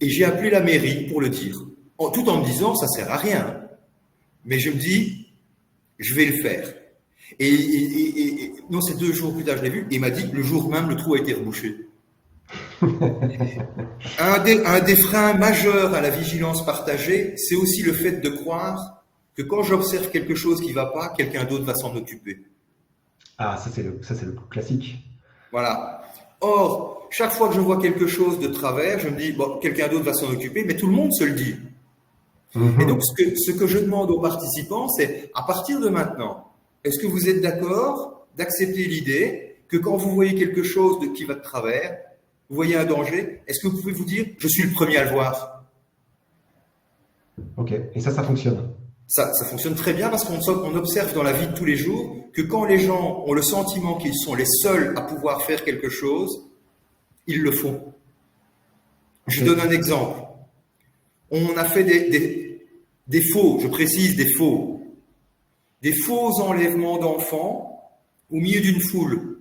et j'ai appelé la mairie pour le dire. » Tout en me disant « ça sert à rien ». Mais je me dis « je vais le faire ». Et non, c'est 2 jours plus tard, je l'ai vu, et il m'a dit « le jour même, le trou a été rebouché ». Un des freins majeurs à la vigilance partagée, c'est aussi le fait de croire que quand j'observe quelque chose qui ne va pas, quelqu'un d'autre va s'en occuper. Ah, ça c'est le classique. Voilà. Or, chaque fois que je vois quelque chose de travers, je me dis, bon, quelqu'un d'autre va s'en occuper, mais tout le monde se le dit. Et donc, ce que je demande aux participants, c'est, à partir de maintenant, est-ce que vous êtes d'accord d'accepter l'idée que quand vous voyez quelque chose qui va de travers, vous voyez un danger, est-ce que vous pouvez vous dire « je suis le premier à le voir ». Ok, et ça fonctionne. Ça fonctionne très bien parce qu'on observe dans la vie de tous les jours que quand les gens ont le sentiment qu'ils sont les seuls à pouvoir faire quelque chose, ils le font. Okay. Je donne un exemple. On a fait des faux, je précise des faux enlèvements d'enfants au milieu d'une foule.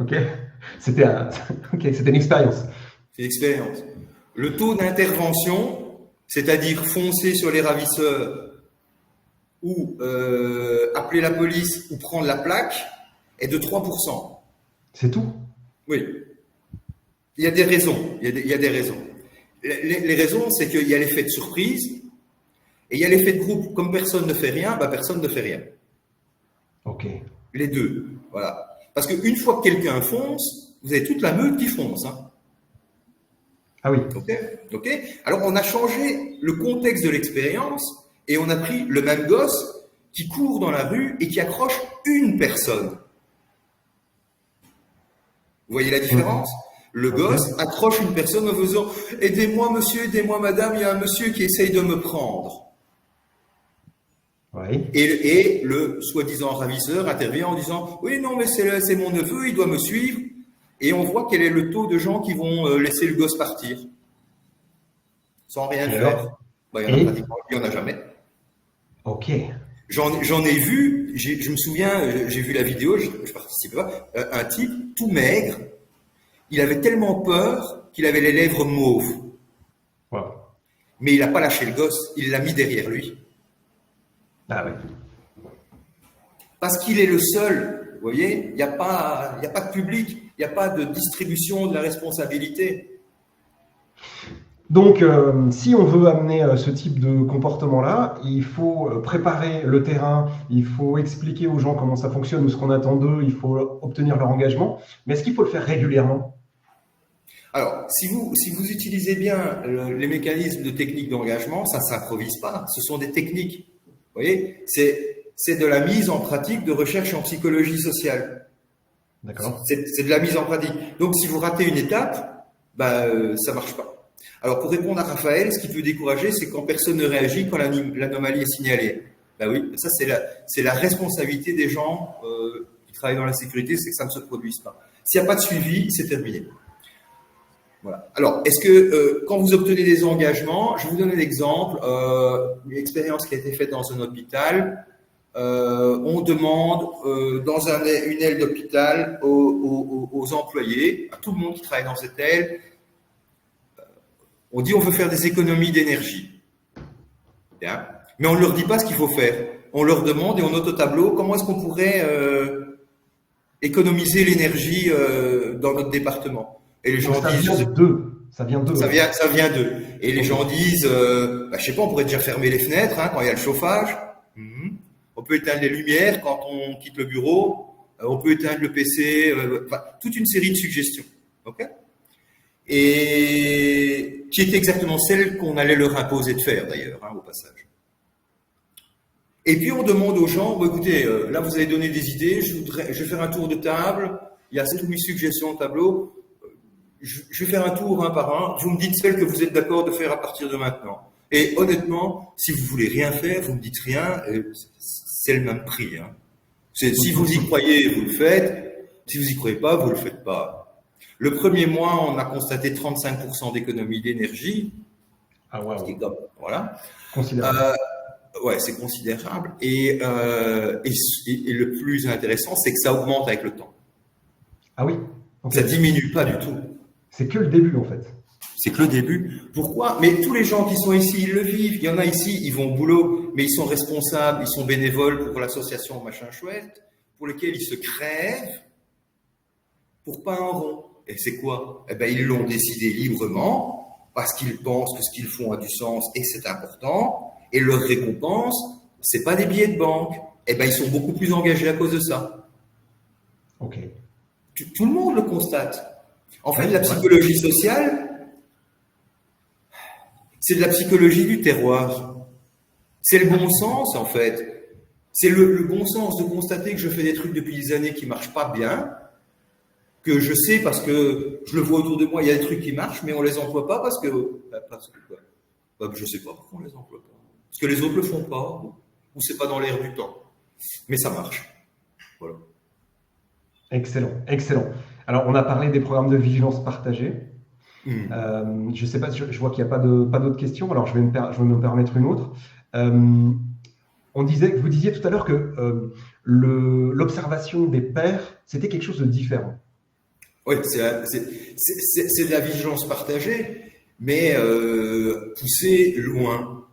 Ok, c'était une expérience. C'est une expérience. Le taux d'intervention, c'est-à-dire foncer sur les ravisseurs ou appeler la police ou prendre la plaque, est de 3%. C'est tout? Oui. Il y a des raisons. Il y a des raisons. Les raisons, c'est qu'il y a l'effet de surprise et il y a l'effet de groupe. Comme personne ne fait rien, bah personne ne fait rien. Ok. Les deux. Voilà. Parce qu'une fois que quelqu'un fonce, vous avez toute la meute qui fonce. Hein. Ah oui. Ok. Alors, on a changé le contexte de l'expérience et on a pris le même gosse qui court dans la rue et qui accroche une personne. Vous voyez la différence? Le gosse accroche une personne en faisant « aidez-moi monsieur, aidez-moi madame, il y a un monsieur qui essaye de me prendre ». Oui. Et le soi-disant ravisseur intervient en disant « oui, non, mais c'est mon neveu, il doit me suivre ». Et on voit quel est le taux de gens qui vont laisser le gosse partir sans rien faire. Bah, il n'y en a jamais. Ok. J'en ai vu, je me souviens, j'ai vu la vidéo, je participais pas, un type tout maigre, il avait tellement peur qu'il avait les lèvres mauves. Wow. Mais il n'a pas lâché le gosse, il l'a mis derrière lui. Ah ouais. Parce qu'il est le seul, vous voyez, il n'y a pas de public, il n'y a pas de distribution de la responsabilité. Donc, si on veut amener ce type de comportement-là, il faut préparer le terrain, il faut expliquer aux gens comment ça fonctionne ou ce qu'on attend d'eux, il faut obtenir leur engagement. Mais est-ce qu'il faut le faire régulièrement? Alors, si vous utilisez bien les mécanismes de technique d'engagement, ça ne s'improvise pas, ce sont des techniques. Vous voyez, c'est de la mise en pratique de recherche en psychologie sociale. D'accord. C'est de la mise en pratique. Donc, si vous ratez une étape, ça ne marche pas. Alors, pour répondre à Raphaël, ce qui peut décourager, c'est quand personne ne réagit, quand l'anomalie est signalée. Ben oui, ça, c'est la responsabilité des gens qui travaillent dans la sécurité, c'est que ça ne se produise pas. S'il n'y a pas de suivi, c'est terminé. Voilà. Alors, est-ce que quand vous obtenez des engagements, je vous donne un exemple, une expérience qui a été faite dans un hôpital, on demande dans une aile d'hôpital aux employés, à tout le monde qui travaille dans cette aile, on dit on veut faire des économies d'énergie. Bien. Mais on ne leur dit pas ce qu'il faut faire. On leur demande et on note au tableau comment est-ce qu'on pourrait économiser l'énergie dans notre département. Et les gens disent... Ça vient d'eux. Ça vient d'eux. Et les gens disent, je sais pas, on pourrait déjà fermer les fenêtres quand il y a le chauffage. On peut éteindre les lumières quand on quitte le bureau. On peut éteindre le PC. Toute une série de suggestions. Ok ? Et qui est exactement celle qu'on allait leur imposer de faire d'ailleurs, au passage. Et puis on demande aux gens, écoutez, là vous avez donné des idées, je vais faire un tour de table, il y a 7 ou 8 suggestions au tableau, je vais faire un tour un par un, vous me dites celles que vous êtes d'accord de faire à partir de maintenant. Et honnêtement, si vous voulez rien faire, vous me dites rien, c'est le même prix. Si vous y croyez, vous le faites, si vous y croyez pas, vous le faites pas. Le premier mois, on a constaté 35% d'économie d'énergie. Ah ouais. Voilà. Considérable. Ouais, c'est considérable. Et le plus intéressant, c'est que ça augmente avec le temps. Ah oui. Okay. Ça diminue pas du tout. C'est que le début en fait. C'est que le début. Pourquoi ? Mais tous les gens qui sont ici, ils le vivent. Il y en a ici, ils vont au boulot, mais ils sont responsables, ils sont bénévoles pour l'association machin chouette, pour lesquels ils se crèvent pour pas un rond. Et c'est quoi ? Ils l'ont décidé librement parce qu'ils pensent que ce qu'ils font a du sens et que c'est important. Et leur récompense, c'est pas des billets de banque. Ils sont beaucoup plus engagés à cause de ça. Ok. Tout le monde le constate. En fait, la psychologie sociale, c'est de la psychologie du terroir. C'est le bon sens, en fait. C'est le bon sens de constater que je fais des trucs depuis des années qui marchent pas bien, que je sais parce que je le vois autour de moi, il y a des trucs qui marchent, mais on les emploie pas parce que je sais pas pourquoi on les emploie pas. Parce que les autres le font pas, ou c'est pas dans l'air du temps. Mais ça marche. Voilà. Excellent, excellent. Alors, on a parlé des programmes de vigilance partagée. Je sais pas, je vois qu'il n'y a pas d'autres questions, alors je vais me permettre une autre. Vous disiez tout à l'heure que l'observation des pairs, c'était quelque chose de différent. Oui, c'est de la vigilance partagée, mais poussée loin.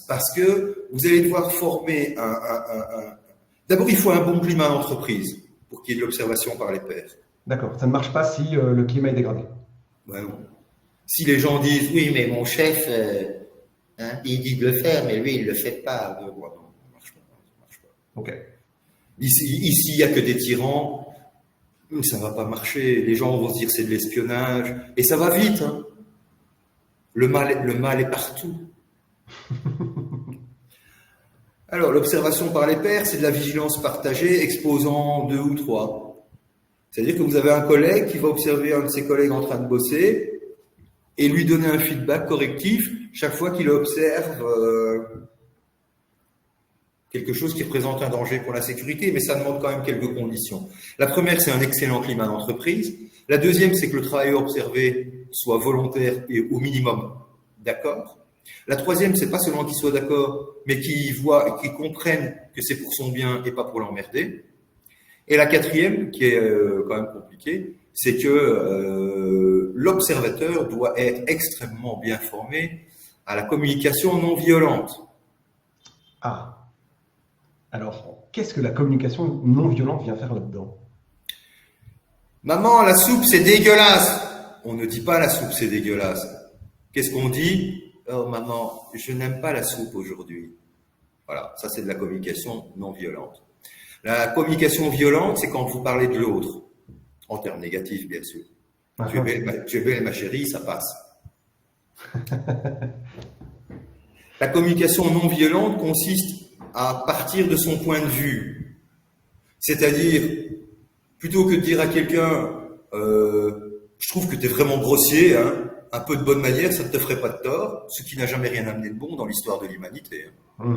Parce que vous allez devoir former D'abord, il faut un bon climat d'entreprise pour qu'il y ait de l'observation par les pairs. D'accord, ça ne marche pas si le climat est dégradé. Ouais, non. Si les gens disent « Oui, mais mon chef, il dit de le faire, mais lui, il ne le fait pas. » Non, ça ne marche pas. Ok. Ici, il n'y a que des tyrans. Ça ne va pas marcher. Les gens vont se dire que c'est de l'espionnage. Et ça va vite. Le mal est partout. Alors, l'observation par les pairs, c'est de la vigilance partagée exposant 2 ou 3. C'est-à-dire que vous avez un collègue qui va observer un de ses collègues en train de bosser et lui donner un feedback correctif chaque fois qu'il observe quelque chose qui représente un danger pour la sécurité, mais ça demande quand même quelques conditions. La première, c'est un excellent climat d'entreprise. La deuxième, c'est que le travail observé soit volontaire et au minimum d'accord. La troisième, c'est pas seulement qu'il soit d'accord, mais qu'il voit et qu'il comprenne que c'est pour son bien et pas pour l'emmerder. Et la quatrième, qui est quand même compliquée, c'est que l'observateur doit être extrêmement bien formé à la communication non violente. Ah. Alors, qu'est-ce que la communication non violente vient faire là-dedans ? Maman, la soupe, c'est dégueulasse. On ne dit pas la soupe, c'est dégueulasse. Qu'est-ce qu'on dit ? Oh maman, je n'aime pas la soupe aujourd'hui. Voilà, ça c'est de la communication non violente. La communication violente, c'est quand vous parlez de l'autre, en termes négatifs bien sûr. Tu es belle ma chérie, ça passe. La communication non violente consiste à partir de son point de vue. C'est-à-dire, plutôt que de dire à quelqu'un je trouve que tu es vraiment grossier, un peu de bonne manière, ça ne te ferait pas de tort, ce qui n'a jamais rien amené de bon dans l'histoire de l'humanité. Vous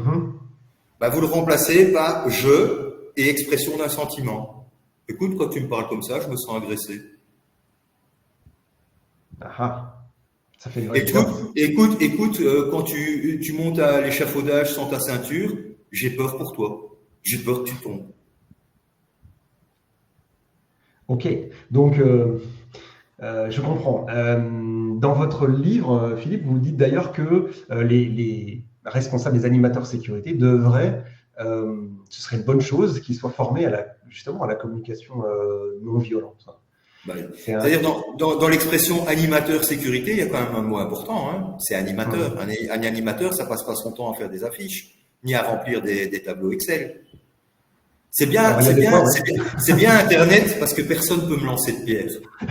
le remplacez par « je » et expression d'un sentiment. Écoute, quand tu me parles comme ça, je me sens agressé. Ah, ça fait une vraie différence. Écoute, quand tu montes à l'échafaudage sans ta ceinture, j'ai peur pour toi. J'ai peur que tu tombes. Ok, donc je comprends. Dans votre livre, Philippe, vous dites d'ailleurs que les responsables des animateurs sécurité devraient, ce serait une bonne chose, qu'ils soient formés justement à la communication non violente. Bah, C'est un- c'est-à-dire dans l'expression animateur sécurité, il y a quand même un mot important, hein. C'est animateur. Un animateur, ça passe pas son temps à faire des affiches, ni à remplir des tableaux Excel. C'est bien, Alors, il y a des fois, ouais. c'est bien Internet parce que personne peut me lancer de pierre.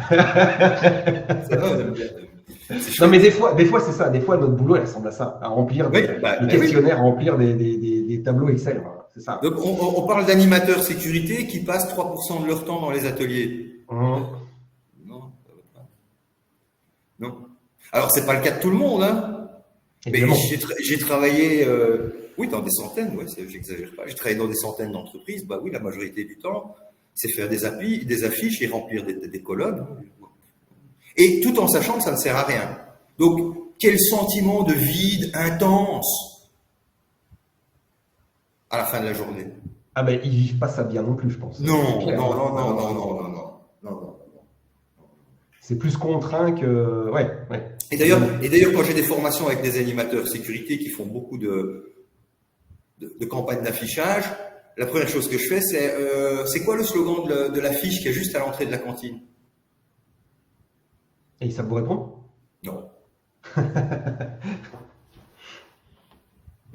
Ça va, on aime bien. C'est Non, chouette. mais des fois, c'est ça. Des fois, notre boulot, elle ressemble à ça, à remplir Oui, des oui. questionnaires, à remplir des tableaux Excel. Voilà, c'est ça. Donc, on parle d'animateurs sécurité qui passent 3% de leur temps dans les ateliers. Hum, Non, ça va pas. Non. Alors, c'est pas le cas de tout le monde, hein. Mais évidemment. j'ai travaillé, oui, dans des centaines, ouais, j'exagère pas. J'ai travaillé dans des centaines d'entreprises. Bah oui, la majorité du temps, c'est faire des affiches et remplir des colonnes. Et tout en sachant que ça ne sert à rien. Donc, quel sentiment de vide intense à la fin de la journée. Ah ben, ils vivent pas ça bien non plus, je pense. Non, C'est clair. non, non, non, non, non, non, non, non, non. C'est plus contraint que. Ouais, ouais. Et d'ailleurs, quand j'ai des formations avec des animateurs sécurité qui font beaucoup de campagnes d'affichage, la première chose que je fais, c'est quoi le slogan de l'affiche qui est juste à l'entrée de la cantine? Et ça vous répond? Non.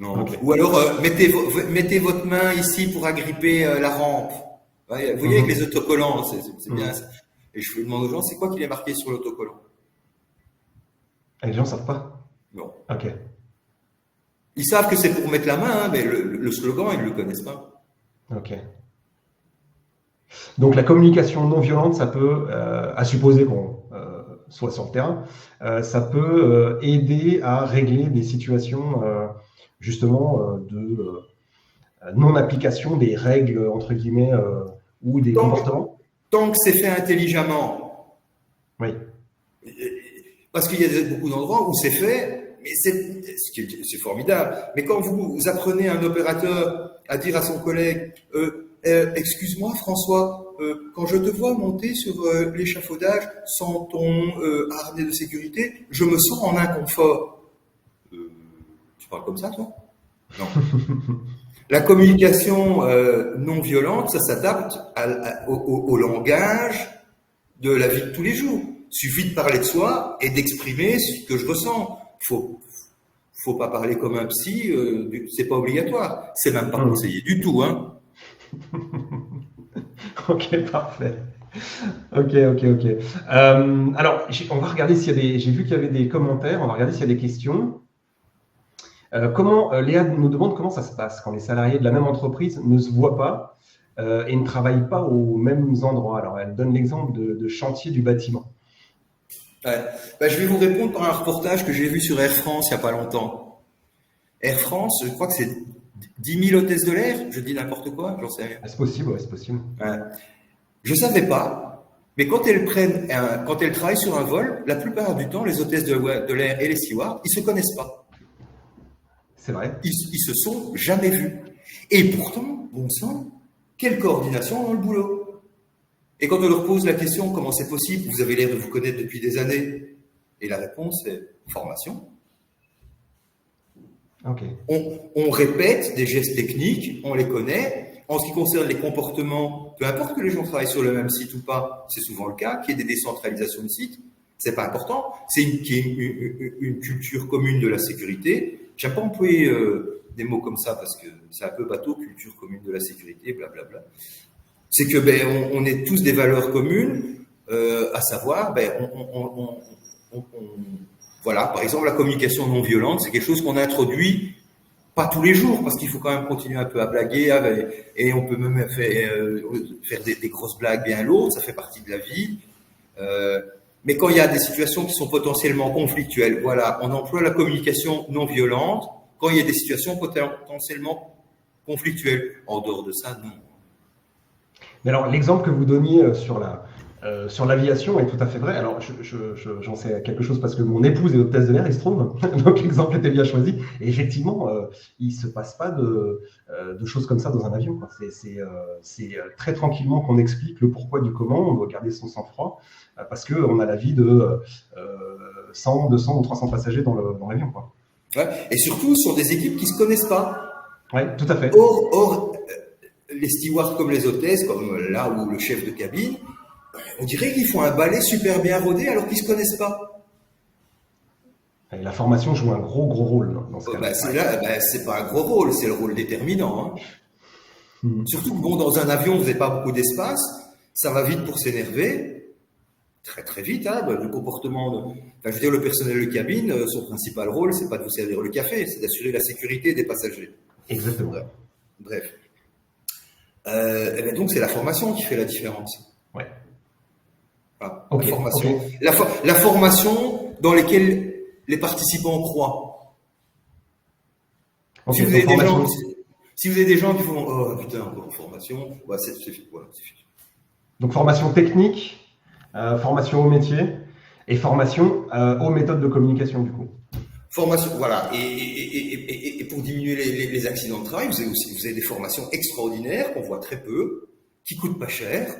Non. Ok. Ou alors, mettez votre main ici pour agripper la rampe. Ouais, vous voyez, avec les autocollants, c'est bien ça. Et je demande aux gens, c'est quoi qu'il est marqué sur l'autocollant? Et les gens savent pas? Non. Ok. Ils savent que c'est pour mettre la main, hein, mais le slogan, ils ne le connaissent pas. Ok. Donc la communication non violente, ça peut, à supposer qu'on soit sur le terrain, ça peut aider à régler des situations justement de non-application des règles, entre guillemets, ou des comportements. Tant que c'est fait intelligemment, Oui. parce qu'il y a beaucoup d'endroits où c'est fait, mais c'est formidable. Mais quand vous apprenez à un opérateur à dire à son collègue, excuse-moi François, quand je te vois monter sur l'échafaudage sans ton harnais de sécurité, je me sens en inconfort. Tu parles comme ça, toi? Non. La communication non violente, ça s'adapte au langage de la vie de tous les jours. Il suffit de parler de soi et d'exprimer ce que je ressens. Faut pas parler comme un psy, c'est pas obligatoire. C'est même pas conseillé du tout, hein. Ok, parfait. Ok. Alors, on va regarder s'il y a des. J'ai vu qu'il y avait des commentaires. On va regarder s'il y a des questions. Léa nous demande comment ça se passe quand les salariés de la même entreprise ne se voient pas et ne travaillent pas aux mêmes endroits. Alors, elle donne l'exemple de chantier du bâtiment. Ouais. Ben, je vais vous répondre par un reportage que j'ai vu sur Air France il n'y a pas longtemps. Air France, je crois que c'est 10 000 hôtesses de l'air. Je dis n'importe quoi, j'en sais rien. C'est possible, ouais, c'est possible. Ouais. Je ne savais pas, mais quand elles travaillent sur un vol, la plupart du temps, les hôtesses de l'air et les stewards, ils ne se connaissent pas. C'est vrai. Ils se sont jamais vus. Et pourtant, bon sang, quelle coordination dans le boulot. Et quand on leur pose la question, comment c'est possible, vous avez l'air de vous connaître depuis des années, et la réponse est formation. Ok. On répète des gestes techniques, on les connaît. En ce qui concerne les comportements, peu importe que les gens travaillent sur le même site ou pas, c'est souvent le cas, qu'il y ait des décentralisations de sites, c'est pas important. C'est une culture commune de la sécurité. J'aime pas employer des mots comme ça parce que c'est un peu bateau, culture commune de la sécurité, blablabla. C'est que on est tous des valeurs communes, à savoir, voilà, par exemple, la communication non violente, c'est quelque chose qu'on introduit pas tous les jours, parce qu'il faut quand même continuer un peu à blaguer, et on peut même faire des grosses blagues bien lourdes, ça fait partie de la vie. Mais quand il y a des situations qui sont potentiellement conflictuelles, voilà, on emploie la communication non violente quand il y a des situations potentiellement conflictuelles. En dehors de ça, non. Mais alors, l'exemple que vous donniez sur l'aviation est tout à fait vrai. Alors, j'en sais quelque chose parce que mon épouse est hôtesse de l'air, il se trouve. Donc, l'exemple était bien choisi. Et effectivement, il ne se passe pas de choses comme ça dans un avion, quoi. C'est très tranquillement qu'on explique le pourquoi du comment. On doit garder son sang-froid parce qu'on a la vie de 100, 200 ou 300 passagers dans l'avion, quoi. Ouais. Et surtout sur des équipes qui ne se connaissent pas. Oui, tout à fait. Or, les stewards comme les hôtesses, comme là où le chef de cabine, On dirait qu'ils font un ballet super bien rodé alors qu'ils se connaissent pas. Et la formation joue un gros rôle dans ce cas-là. C'est pas un gros rôle, c'est le rôle déterminant. Hein. Hmm. Surtout que bon, dans un avion, vous n'avez pas beaucoup d'espace, ça va vite pour s'énerver, très très vite. Hein, le comportement, je veux dire, le personnel de cabine, son principal rôle, c'est pas de vous servir le café, c'est d'assurer la sécurité des passagers. Exactement. Bref. Et bien donc c'est la formation qui fait la différence. Ouais. Voilà. Okay, La formation, okay. La formation dans laquelle les participants croient. Okay, si vous avez des gens qui font oh putain encore formation, bah, c'est suffit. Donc formation technique, formation au métier et formation aux méthodes de communication du coup. Formation, voilà. Et pour diminuer les accidents de travail, vous avez des formations extraordinaires qu'on voit très peu, qui coûtent pas cher,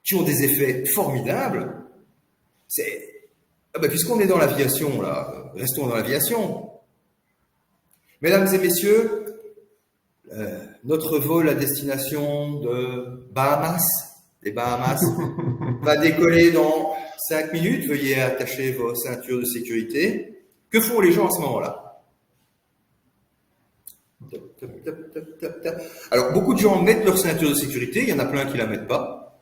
qui ont des effets formidables. Puisqu'on est dans l'aviation, là, restons dans l'aviation. Mesdames et messieurs, notre vol à destination de les Bahamas, va décoller dans 5 minutes. Veuillez attacher vos ceintures de sécurité. Que font les gens à ce moment-là? Alors, beaucoup de gens mettent leur ceinture de sécurité, il y en a plein qui la mettent pas.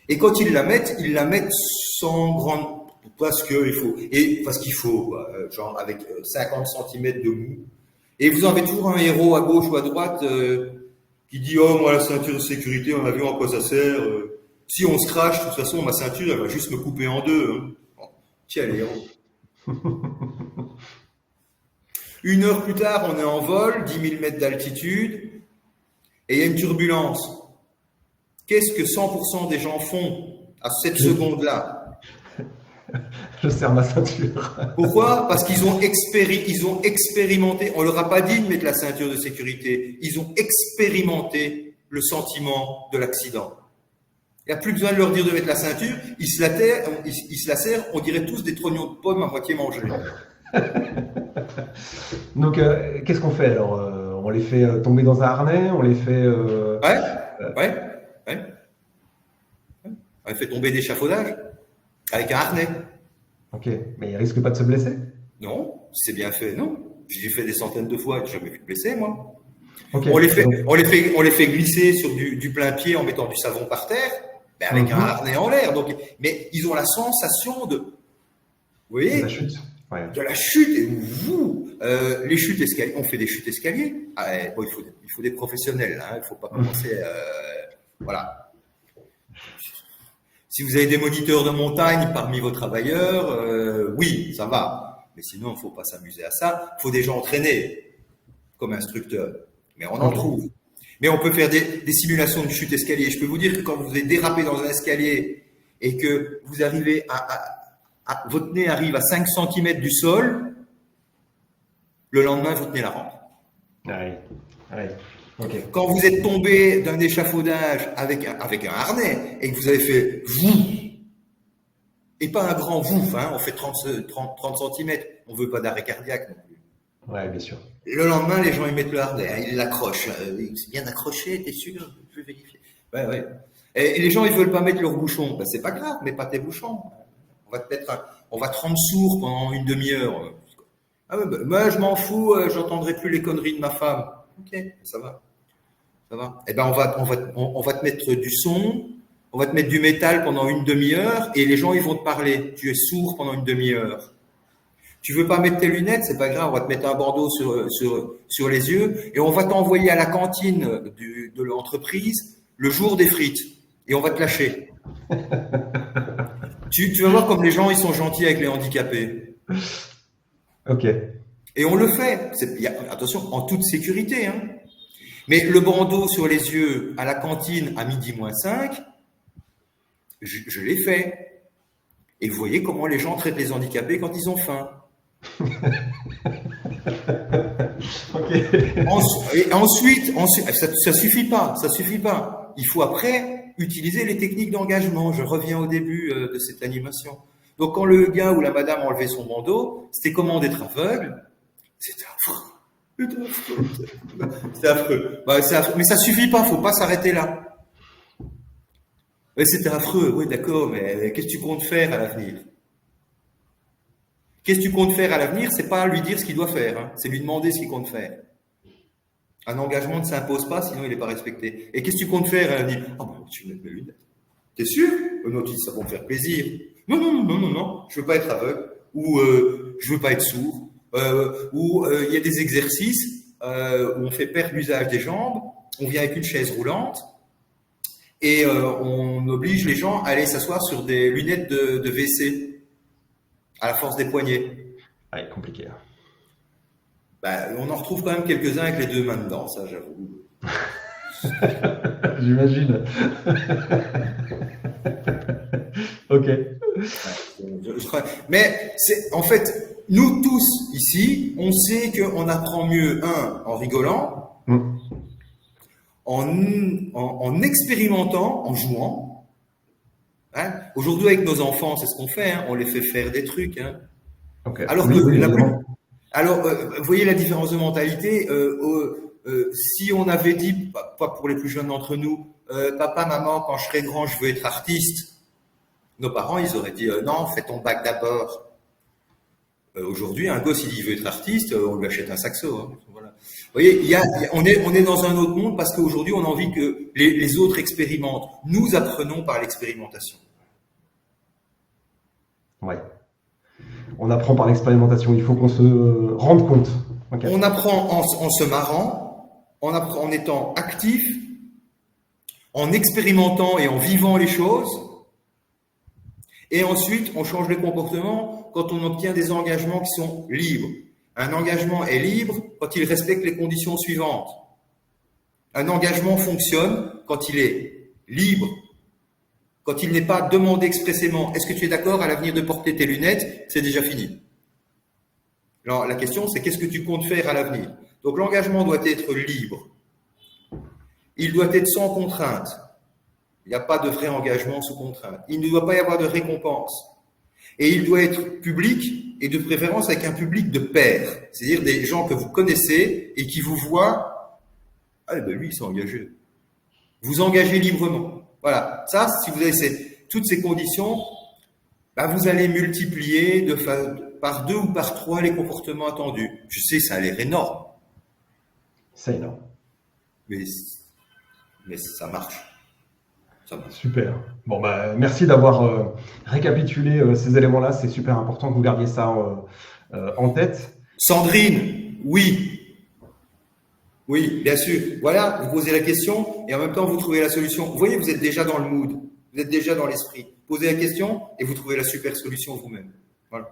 Et quand ils la mettent sans grande... Parce qu'il faut, genre avec 50 cm de mou. Et vous en avez toujours un héros à gauche ou à droite qui dit « Oh, moi, la ceinture de sécurité en avion, à quoi ça sert si on se crache, de toute façon, ma ceinture, elle va juste me couper en deux. Hein. » Bon, quel héros. 1 heure plus tard, on est en vol, 10 000 mètres d'altitude, et il y a une turbulence. Qu'est-ce que 100% des gens font à cette seconde-là? Je serre ma ceinture. Pourquoi? Parce qu'ils ont expérimenté, on leur a pas dit de mettre la ceinture de sécurité, ils ont expérimenté le sentiment de l'accident. Il n'y a plus besoin de leur dire de mettre la ceinture, ils se la serrent, on dirait tous des trognons de pommes à moitié mangés. Donc, qu'est-ce qu'on fait alors? On les fait tomber dans un harnais? On les fait... Ouais. On les fait tomber d'échafaudage avec un harnais. Ok, mais ils risquent pas de se blesser? Non, c'est bien fait, non. J'ai fait des centaines de fois, j'ai jamais vu de blessés, moi. Okay. On les fait glisser sur du plein pied en mettant du savon par terre, avec un harnais en l'air. Donc, mais ils ont la sensation de... Vous voyez? De la chute. Ouais. De la chute. Et les chutes escaliers, on fait des chutes escaliers. Bon, il faut des professionnels, hein, il ne faut pas commencer... voilà. Si vous avez des moniteurs de montagne parmi vos travailleurs, oui, ça va. Mais sinon, il ne faut pas s'amuser à ça. Il faut des gens entraînés comme instructeurs. Mais on en trouve. Mais on peut faire des simulations de chute escalier. Je peux vous dire que quand vous avez dérapé dans un escalier et que vous arrivez votre nez arrive à 5 cm du sol, le lendemain, vous tenez la rampe. Ouais. Okay. Quand vous êtes tombé d'un échafaudage avec un harnais et que vous avez fait vous, et pas un grand vous, hein, on fait 30 cm, on veut pas d'arrêt cardiaque non plus. Ouais, bien sûr. Le lendemain, les gens ils mettent le harnais, hein, ils l'accrochent. C'est bien accroché, t'es sûr? Je vais vérifier. Ouais. Et les gens ils veulent pas mettre leurs bouchons. Ben, c'est pas grave, mets pas tes bouchons. On va te rendre sourd pendant une demi-heure. Ah ouais, moi je m'en fous, j'entendrai plus les conneries de ma femme. Ok, ça va. Eh ben on va te mettre du son, on va te mettre du métal pendant une demi-heure et les gens ils vont te parler. Tu es sourd pendant une demi-heure. Tu veux pas mettre tes lunettes, c'est pas grave, on va te mettre un bandeau sur les yeux et on va t'envoyer à la cantine de l'entreprise le jour des frites et on va te lâcher. Tu vas voir comme les gens ils sont gentils avec les handicapés. Ok. Et on le fait. Attention, en toute sécurité. Hein. Mais le bandeau sur les yeux à la cantine à midi moins 5, je l'ai fait. Et vous voyez comment les gens traitent les handicapés quand ils ont faim. Okay. Et ensuite ça suffit pas. Il faut après utiliser les techniques d'engagement. Je reviens au début de cette animation. Donc quand le gars ou la madame enlevait son bandeau, c'était comment d'être aveugle? C'était affreux. C'est affreux. C'est affreux. Mais ça suffit pas, faut pas s'arrêter là. Ouais, c'était affreux, oui, d'accord, mais qu'est-ce que tu comptes faire à l'avenir? Qu'est-ce que tu comptes faire à l'avenir? C'est pas lui dire ce qu'il doit faire, hein, c'est lui demander ce qu'il compte faire. Un engagement ne s'impose pas, sinon il n'est pas respecté. Et qu'est-ce que tu comptes faire à l'avenir? Ah ben, tu mets mes lunettes. T'es sûr? Non, tu dis, ça va me faire plaisir. Non, non, non, non, non, je veux pas être aveugle, ou je veux pas être sourd, ou il y a des exercices où on fait perdre l'usage des jambes, on vient avec une chaise roulante, et on oblige les gens à aller s'asseoir sur des lunettes de WC à la force des poignets. Ouais, compliqué. Ben, on en retrouve quand même quelques-uns avec les deux mains dedans, ça j'avoue. J'imagine. Ok. Mais c'est en fait, nous tous ici, on sait qu'on apprend mieux, en rigolant, en expérimentant, en jouant. Hein? Aujourd'hui, avec nos enfants, c'est ce qu'on fait, hein, on les fait faire des trucs. Hein. Okay. Alors oui, que oui, vous voyez la différence de mentalité. Si on avait dit, pas pour les plus jeunes d'entre nous, papa, maman, quand je serai grand, je veux être artiste. Nos parents, ils auraient dit non, fais ton bac d'abord. Aujourd'hui, un gosse, il veut être artiste, on lui achète un saxo. Hein. Voilà. Vous voyez, on est dans un autre monde parce qu'aujourd'hui, on a envie que les autres expérimentent. Nous apprenons par l'expérimentation. Ouais. On apprend par l'expérimentation. Il faut qu'on se rende compte. Okay. On apprend en se marrant, on apprend en étant actif, en expérimentant et en vivant les choses. Et ensuite, on change les comportements quand on obtient des engagements qui sont libres. Un engagement est libre quand il respecte les conditions suivantes. Un engagement fonctionne quand il est libre, quand il n'est pas demandé expressément. Est-ce que tu es d'accord à l'avenir de porter tes lunettes? C'est déjà fini. Alors, la question, c'est qu'est-ce que tu comptes faire à l'avenir? Donc, l'engagement doit être libre. Il doit être sans contrainte. Il n'y a pas de vrai engagement sous contrainte. Il ne doit pas y avoir de récompense. Et il doit être public, et de préférence avec un public de pairs. C'est-à-dire des gens que vous connaissez et qui vous voient. Ah, ben lui, il s'est engagé. Vous engagez librement. Voilà. Ça, si vous avez toutes ces conditions, ben vous allez multiplier par 2 ou par 3 les comportements attendus. Je sais, ça a l'air énorme. C'est énorme. Mais ça marche. Super. Bon, bah, merci d'avoir récapitulé ces éléments-là. C'est super important que vous gardiez ça en tête. Sandrine, oui. Oui, bien sûr. Voilà, vous posez la question et en même temps, vous trouvez la solution. Vous voyez, vous êtes déjà dans le mood. Vous êtes déjà dans l'esprit. Posez la question et vous trouvez la super solution vous-même. Voilà.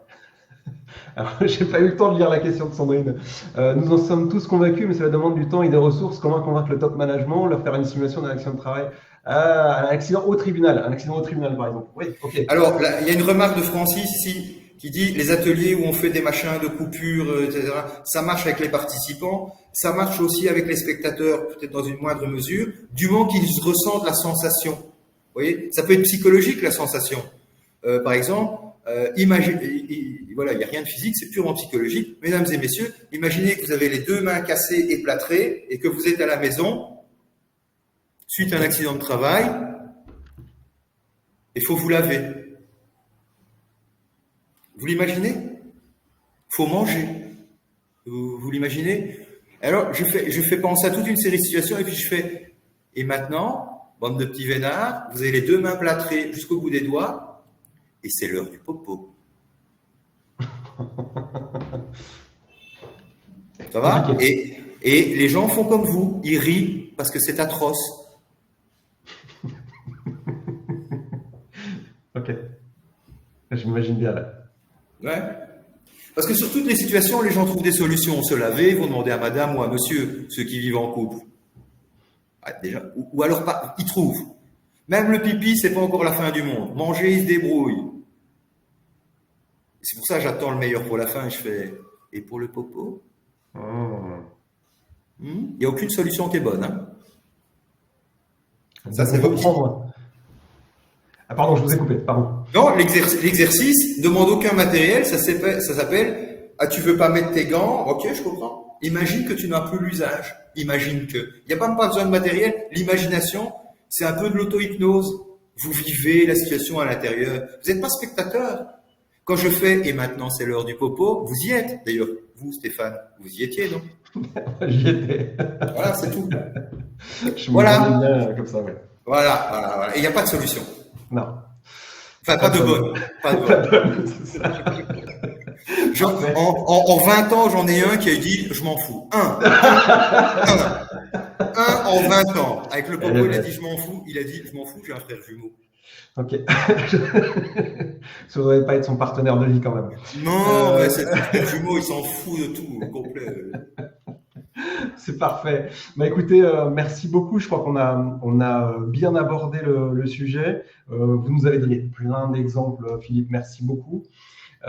Alors, j'ai pas eu le temps de lire la question de Sandrine. Nous en sommes tous convaincus, mais cela demande du temps et des ressources. Comment convaincre le top management, leur faire une simulation d'un accident de travail, un accident au tribunal, par exemple. Oui, ok. Alors, là, il y a une remarque de Francis ici qui dit les ateliers où on fait des machins de coupure, etc. Ça marche avec les participants, ça marche aussi avec les spectateurs, peut-être dans une moindre mesure, du moment qu'ils ressentent la sensation. Vous voyez, ça peut être psychologique la sensation. Par exemple. Voilà, il n'y a rien de physique, c'est purement psychologique. Mesdames et messieurs, imaginez que vous avez les 2 mains cassées et plâtrées et que vous êtes à la maison suite à un accident de travail. Il faut vous laver. Vous l'imaginez? Il faut manger. Vous l'imaginez? Alors, je fais penser à toute une série de situations et puis je fais, et maintenant, bande de petits vénards, vous avez les 2 mains plâtrées jusqu'au bout des doigts. Et c'est l'heure du popo. Ça va? Et les gens font comme vous, ils rient parce que c'est atroce. Ok. Je m'imagine bien là. Ouais. Parce que sur toutes les situations, les gens trouvent des solutions. Se laver, ils vont demander à madame ou à monsieur, ceux qui vivent en couple. Ah, déjà. Ou alors pas, ils trouvent. Même le pipi, c'est pas encore la fin du monde. Manger, ils se débrouillent. C'est pour ça que j'attends le meilleur pour la fin. Je fais, et pour le popo? Il n'y a aucune solution qui est bonne. Hein. Ça, c'est votre prendre. Ah, pardon, je vous ai coupé. Pardon. Non, l'exercice ne demande aucun matériel. Ça s'appelle, ah, tu veux pas mettre tes gants? Ok, je comprends. Imagine que tu n'as plus l'usage. Imagine que. Il n'y a pas besoin de matériel. L'imagination, c'est un peu de l'auto-hypnose. Vous vivez la situation à l'intérieur. Vous n'êtes pas spectateur. Quand je fais « et maintenant c'est l'heure du popo », vous y êtes. D'ailleurs, vous, Stéphane, vous y étiez, non? J'y étais. Voilà, c'est tout. Je me Voilà. connais bien comme ça, ouais. Voilà. Et il n'y a pas de solution. Non. Enfin, pas de bonne. Pas de bonne. C'est ça. Genre, en 20 ans, j'en ai un qui a dit « je m'en fous ». Un en 20 ans. Avec le popo, il a dit « je m'en fous ». Il a dit « je m'en fous, j'ai un frère jumeau ». Ok. Ça ne devrait pas être son partenaire de vie quand même. Non, mais c'est un jumeau, il s'en fout de tout, au complet. C'est parfait. Bah, écoutez, merci beaucoup. Je crois qu'on a bien abordé le sujet. Vous nous avez donné plein d'exemples, Philippe. Merci beaucoup.